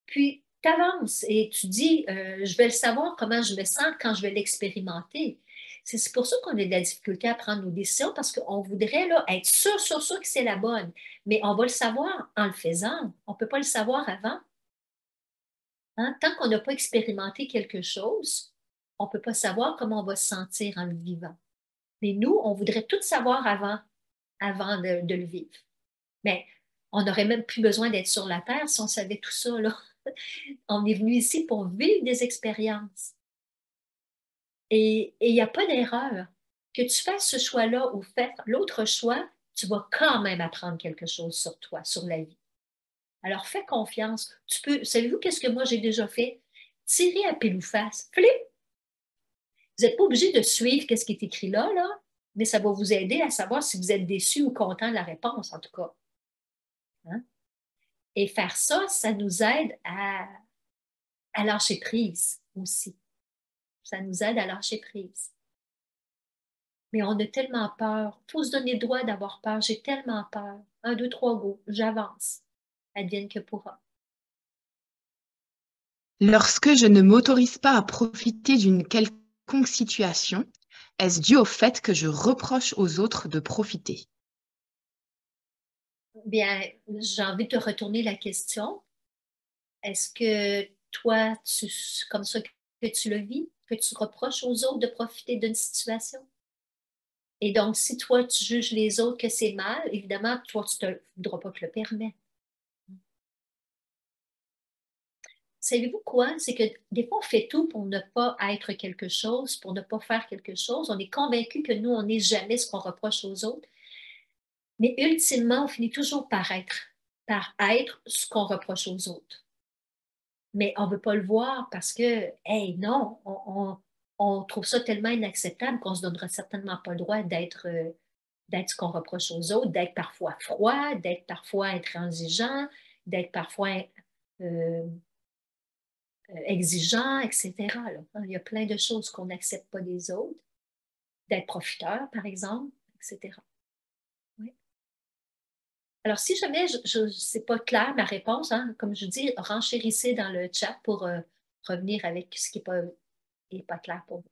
Puis, tu avances et tu dis, je vais le savoir comment je me sens quand je vais l'expérimenter. C'est pour ça qu'on a de la difficulté à prendre nos décisions parce qu'on voudrait là, être sûr que c'est la bonne. Mais on va le savoir en le faisant. On ne peut pas le savoir avant. Hein? Tant qu'on n'a pas expérimenté quelque chose, on ne peut pas savoir comment on va se sentir en le vivant. Mais nous, on voudrait tout savoir avant de le vivre. Mais on n'aurait même plus besoin d'être sur la Terre si on savait tout ça, là. On est venu ici pour vivre des expériences. Et il n'y a pas d'erreur. Que tu fasses ce choix-là ou faire l'autre choix, tu vas quand même apprendre quelque chose sur toi, sur la vie. Alors, fais confiance. Tu peux, savez-vous qu'est-ce que moi j'ai déjà fait? Tirer à pile ou face. Flip! Vous n'êtes pas obligé de suivre ce qui est écrit là, là, mais ça va vous aider à savoir si vous êtes déçu ou content de la réponse, en tout cas. Hein? Et faire ça, ça nous aide à lâcher prise aussi. Ça nous aide à lâcher prise. Mais on a tellement peur. Il faut se donner le droit d'avoir peur. J'ai tellement peur. Un, deux, trois, go. J'avance. Advienne que pourra. Lorsque je ne m'autorise pas à profiter d'une quelconque situation, est-ce dû au fait que je reproche aux autres de profiter? Bien, j'ai envie de te retourner la question. Est-ce que toi, comme ça que tu le vis, que tu reproches aux autres de profiter d'une situation? Et donc, si toi, tu juges les autres que c'est mal, évidemment, toi, tu ne voudras pas te le permettre. Savez-vous quoi? C'est que des fois, on fait tout pour ne pas être quelque chose, pour ne pas faire quelque chose. On est convaincu que nous, on n'est jamais ce qu'on reproche aux autres. Mais ultimement, on finit toujours par être ce qu'on reproche aux autres. Mais on ne veut pas le voir parce que, hey, non, on trouve ça tellement inacceptable qu'on ne se donnera certainement pas le droit d'être ce qu'on reproche aux autres, d'être parfois froid, d'être parfois intransigeant, d'être parfois euh, exigeant, etc. Là. Il y a plein de choses qu'on n'accepte pas des autres, d'être profiteur, par exemple, etc. Oui. Alors, si jamais c'est pas clair ma réponse, hein, comme je dis, renchérissez dans le chat pour revenir avec ce qui est pas clair pour vous.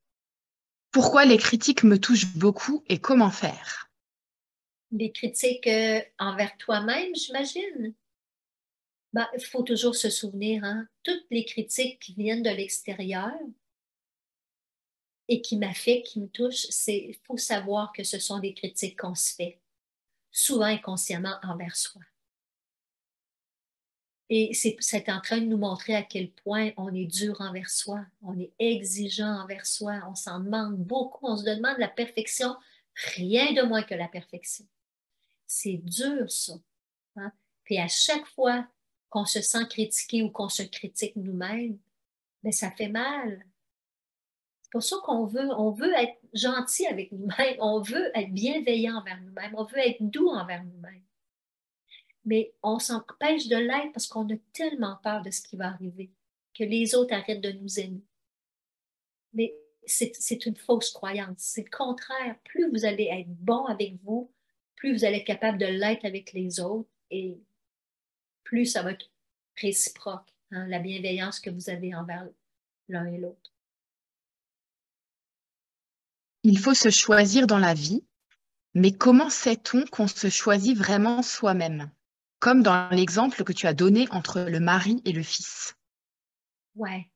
Pourquoi les critiques me touchent beaucoup et comment faire? Les critiques envers toi-même, j'imagine. Ben, il faut toujours se souvenir, hein, toutes les critiques qui viennent de l'extérieur et qui m'affectent, qui me touchent, il faut savoir que ce sont des critiques qu'on se fait, souvent inconsciemment envers soi. Et c'est en train de nous montrer à quel point on est dur envers soi, on est exigeant envers soi, on s'en demande beaucoup, on se demande la perfection, rien de moins que la perfection. C'est dur, ça. Hein? Puis à chaque fois qu'on se sent critiqué ou qu'on se critique nous-mêmes, bien, ça fait mal. C'est pour ça on veut être gentil avec nous-mêmes, on veut être bienveillant envers nous-mêmes, on veut être doux envers nous-mêmes. Mais on s'empêche de l'être parce qu'on a tellement peur de ce qui va arriver, que les autres arrêtent de nous aimer. Mais c'est une fausse croyance. C'est le contraire. Plus vous allez être bon avec vous, plus vous allez être capable de l'être avec les autres et plus ça va être réciproque, hein, la bienveillance que vous avez envers l'un et l'autre. Il faut se choisir dans la vie, mais comment sait-on qu'on se choisit vraiment soi-même? Comme dans l'exemple que tu as donné entre le mari et le fils. Ouais.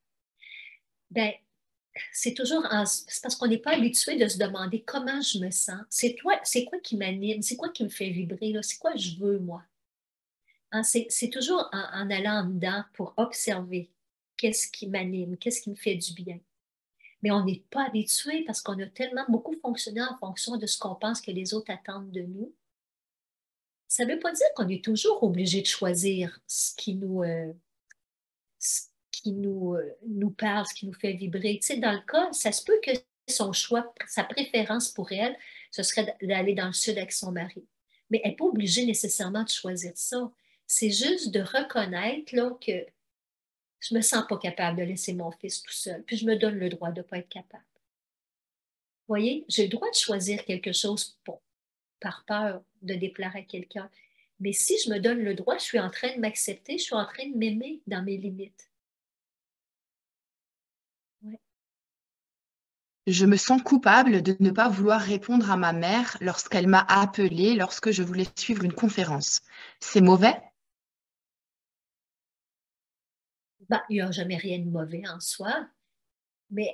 Ben, c'est parce qu'on n'est pas habitué de se demander comment je me sens. C'est quoi qui m'anime? C'est quoi qui me fait vibrer, là? C'est quoi je veux, moi? Hein, c'est toujours en allant en dedans pour observer qu'est-ce qui m'anime, qu'est-ce qui me fait du bien. Mais on n'est pas habitué parce qu'on a tellement beaucoup fonctionné en fonction de ce qu'on pense que les autres attendent de nous. Ça ne veut pas dire qu'on est toujours obligé de choisir ce qui nous parle, ce qui nous fait vibrer. Tu sais, dans le cas, ça se peut que son choix, sa préférence pour elle, ce serait d'aller dans le sud avec son mari. Mais elle n'est pas obligée nécessairement de choisir ça. C'est juste de reconnaître là, que je ne me sens pas capable de laisser mon fils tout seul, puis je me donne le droit de ne pas être capable. Vous voyez, j'ai le droit de choisir quelque chose par peur de déplaire à quelqu'un. Mais si je me donne le droit, je suis en train de m'accepter, je suis en train de m'aimer dans mes limites. Ouais. Je me sens coupable de ne pas vouloir répondre à ma mère lorsqu'elle m'a appelée lorsque je voulais suivre une conférence. C'est mauvais? Ben, il n'y a jamais rien de mauvais en soi, mais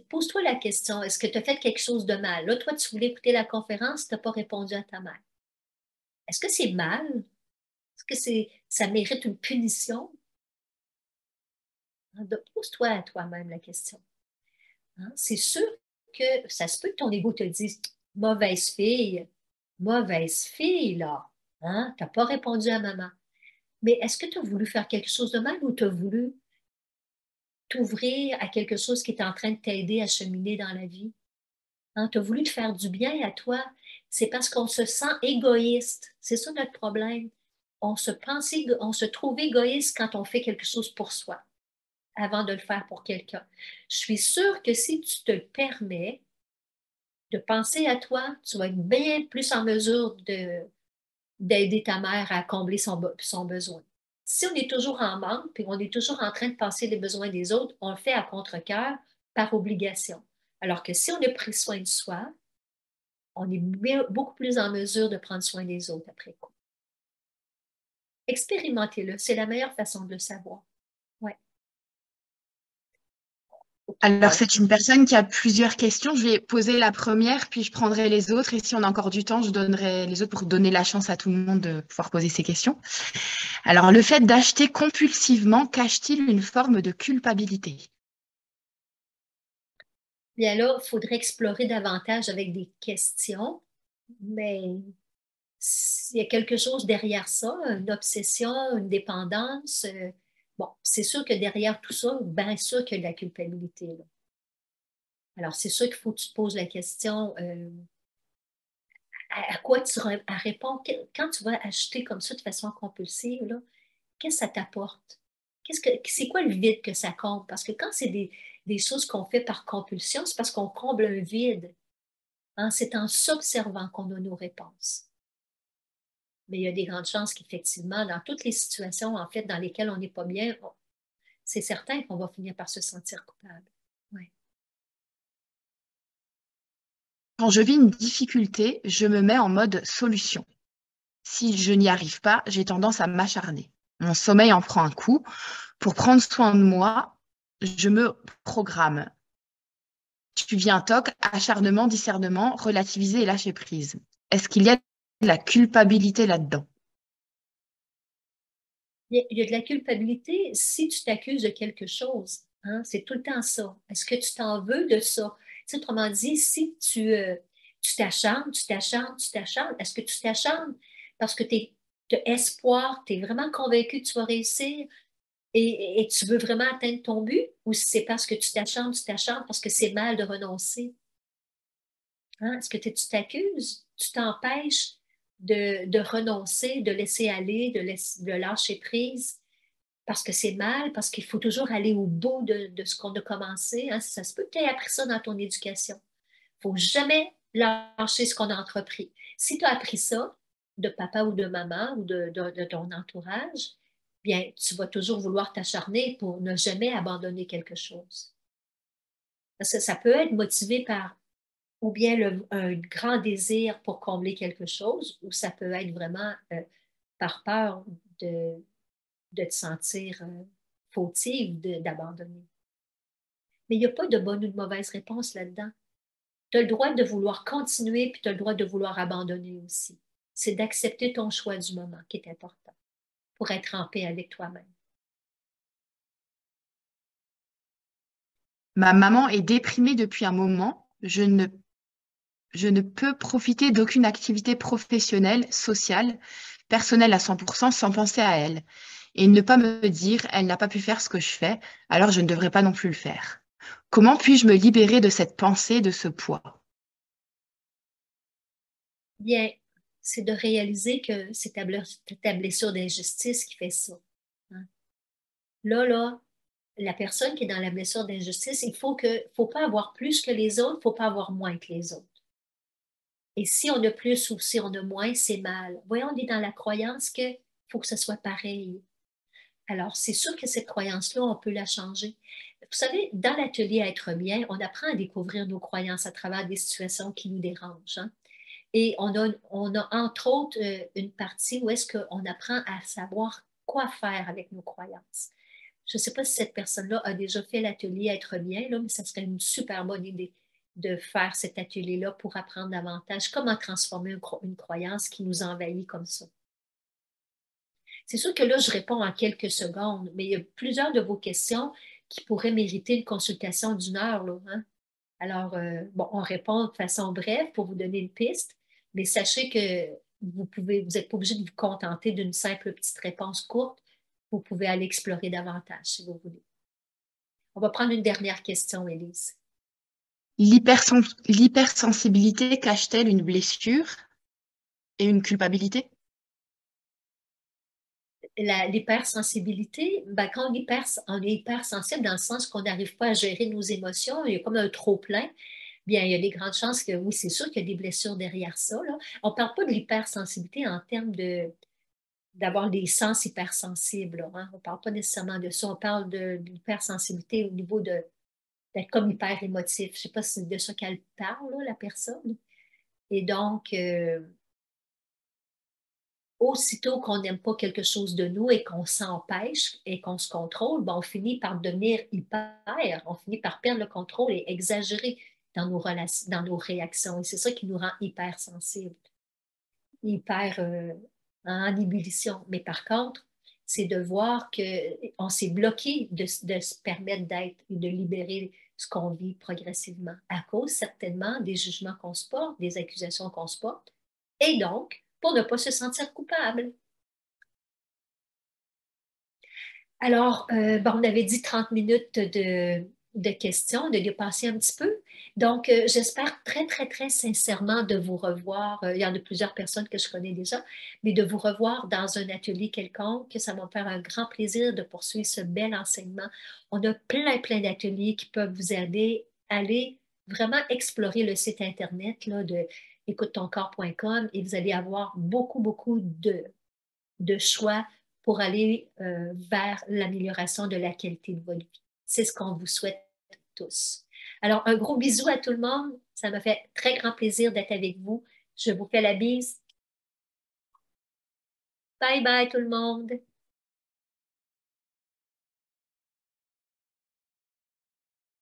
pose-toi la question, est-ce que tu as fait quelque chose de mal? Là, toi, tu voulais écouter la conférence, tu n'as pas répondu à ta mère. Est-ce que c'est mal? Est-ce que ça mérite une punition? Hein, pose-toi à toi-même la question. Hein? C'est sûr que ça se peut que ton ego te dise mauvaise fille, là. Hein? Tu n'as pas répondu à maman. Mais est-ce que tu as voulu faire quelque chose de mal ou tu as voulu t'ouvrir à quelque chose qui est en train de t'aider à cheminer dans la vie? Hein? Tu as voulu te faire du bien à toi. C'est parce qu'on se sent égoïste. C'est ça notre problème. On se trouve égoïste quand on fait quelque chose pour soi, avant de le faire pour quelqu'un. Je suis sûre que si tu te le permets de penser à toi, tu vas être bien plus en mesure d'aider ta mère à combler son besoin. Si on est toujours en manque, puis on est toujours en train de penser les besoins des autres, on le fait à contre-cœur, par obligation. Alors que si on a pris soin de soi, on est beaucoup plus en mesure de prendre soin des autres après coup. Expérimentez-le, c'est la meilleure façon de le savoir. Ouais. Alors, c'est une personne qui a plusieurs questions. Je vais poser la première, puis je prendrai les autres. Et si on a encore du temps, je donnerai les autres pour donner la chance à tout le monde de pouvoir poser ses questions. Alors, le fait d'acheter compulsivement cache-t-il une forme de culpabilité? Bien là, il faudrait explorer davantage avec des questions, mais s'il y a quelque chose derrière ça, une obsession, une dépendance, bon, c'est sûr que derrière tout ça, bien sûr qu'il y a de la culpabilité, là. Alors, c'est sûr qu'il faut que tu te poses la question, à quoi à répondre quand tu vas acheter comme ça de façon compulsive, là, qu'est-ce que ça t'apporte? C'est quoi le vide que ça comble? Parce que quand c'est des choses qu'on fait par compulsion, c'est parce qu'on comble un vide. Hein? C'est en s'observant qu'on a nos réponses. Mais il y a des grandes chances qu'effectivement, dans toutes les situations, en fait, dans lesquelles on n'est pas bien, c'est certain qu'on va finir par se sentir coupable. Ouais. Quand je vis une difficulté, je me mets en mode solution. Si je n'y arrive pas, j'ai tendance à m'acharner. Mon sommeil en prend un coup. Pour prendre soin de moi, je me programme. Tu viens toc, acharnement, discernement, relativiser et lâcher prise. Est-ce qu'il y a de la culpabilité là-dedans? Il y a de la culpabilité si tu t'accuses de quelque chose. Hein? C'est tout le temps ça. Est-ce que tu t'en veux de ça? Tu sais, autrement dit, si tu t'acharnes, tu t'acharnes, tu t'acharnes, est-ce que tu t'acharnes parce que tu es tu as espoir, tu es vraiment convaincu que tu vas réussir et tu veux vraiment atteindre ton but, ou si c'est parce que tu t'acharnes parce que c'est mal de renoncer? Hein? Est-ce que tu t'accuses? Tu t'empêches de renoncer, de laisser aller, de lâcher prise parce que c'est mal, parce qu'il faut toujours aller au bout de ce qu'on a commencé. Hein? Ça se peut que tu aies appris ça dans ton éducation. Il ne faut jamais lâcher ce qu'on a entrepris. Si tu as appris ça de papa ou de maman ou de ton entourage, bien, tu vas toujours vouloir t'acharner pour ne jamais abandonner quelque chose. Parce que ça peut être motivé par ou bien un grand désir pour combler quelque chose, ou ça peut être vraiment par peur de, de te sentir fautive d'abandonner. Mais il n'y a pas de bonne ou de mauvaise réponse là-dedans. Tu as le droit de vouloir continuer, puis tu as le droit de vouloir abandonner aussi. C'est d'accepter ton choix du moment qui est important pour être en paix avec toi-même. Ma maman est déprimée depuis un moment. Je ne peux profiter d'aucune activité professionnelle, sociale, personnelle à 100% sans penser à elle. Et ne pas me dire, elle n'a pas pu faire ce que je fais, alors je ne devrais pas non plus le faire. Comment puis-je me libérer de cette pensée, de ce poids? Bien, c'est de réaliser que c'est ta blessure d'injustice qui fait ça. Hein. Là, la personne qui est dans la blessure d'injustice, faut pas avoir plus que les autres, il ne faut pas avoir moins que les autres. Et si on a plus ou si on a moins, c'est mal. Voyons, on est dans la croyance qu'il faut que ce soit pareil. Alors, c'est sûr que cette croyance-là, on peut la changer. Vous savez, dans l'atelier Être bien, on apprend à découvrir nos croyances à travers des situations qui nous dérangent. Hein. Et on a entre autres une partie où est-ce qu'on apprend à savoir quoi faire avec nos croyances. Je ne sais pas si cette personne-là a déjà fait l'atelier Être bien, là, mais ça serait une super bonne idée de faire cet atelier-là pour apprendre davantage comment transformer une croyance qui nous envahit comme ça. C'est sûr que là, je réponds en quelques secondes, mais il y a plusieurs de vos questions qui pourraient mériter une consultation d'une heure. Là, hein? Alors, bon, on répond de façon brève pour vous donner une piste, mais sachez que vous n'êtes pas obligé de vous contenter d'une simple petite réponse courte. Vous pouvez aller explorer davantage si vous voulez. On va prendre une dernière question, Élise. L'hypersensibilité cache-t-elle une blessure et une culpabilité? L'hypersensibilité, ben, quand on est hypersensible dans le sens qu'on n'arrive pas à gérer nos émotions, il y a comme un trop-plein, bien, il y a des grandes chances que oui, c'est sûr qu'il y a des blessures derrière ça. Là. On ne parle pas de l'hypersensibilité en termes d'avoir des sens hypersensibles. Là, hein. On ne parle pas nécessairement de ça. On parle de l'hypersensibilité au niveau d'être comme hyper émotif. Je ne sais pas si c'est de ça qu'elle parle, là, la personne. Et donc, aussitôt qu'on n'aime pas quelque chose de nous et qu'on s'empêche et qu'on se contrôle, ben on finit par devenir hyper, on finit par perdre le contrôle et exagérer dans dans nos réactions. Et c'est ça qui nous rend hyper sensibles, hyper en ébullition. Mais par contre, c'est de voir qu'on s'est bloqué de se permettre d'être et de libérer ce qu'on vit progressivement, à cause certainement des jugements qu'on se porte, des accusations qu'on se porte, et donc pour ne pas se sentir coupable. Alors, on avait dit 30 minutes de questions, de dépasser un petit peu. Donc, j'espère très, très, très sincèrement de vous revoir. Il y en a plusieurs personnes que je connais déjà, mais de vous revoir dans un atelier quelconque, que ça va me faire un grand plaisir de poursuivre ce bel enseignement. On a plein, plein d'ateliers qui peuvent vous aider. Allez vraiment explorer le site Internet là, de écoute-ton-corps.com et vous allez avoir beaucoup, beaucoup de choix pour aller vers l'amélioration de la qualité de votre vie. C'est ce qu'on vous souhaite tous. Alors, un gros bisou à tout le monde. Ça m'a fait très grand plaisir d'être avec vous. Je vous fais la bise. Bye bye tout le monde.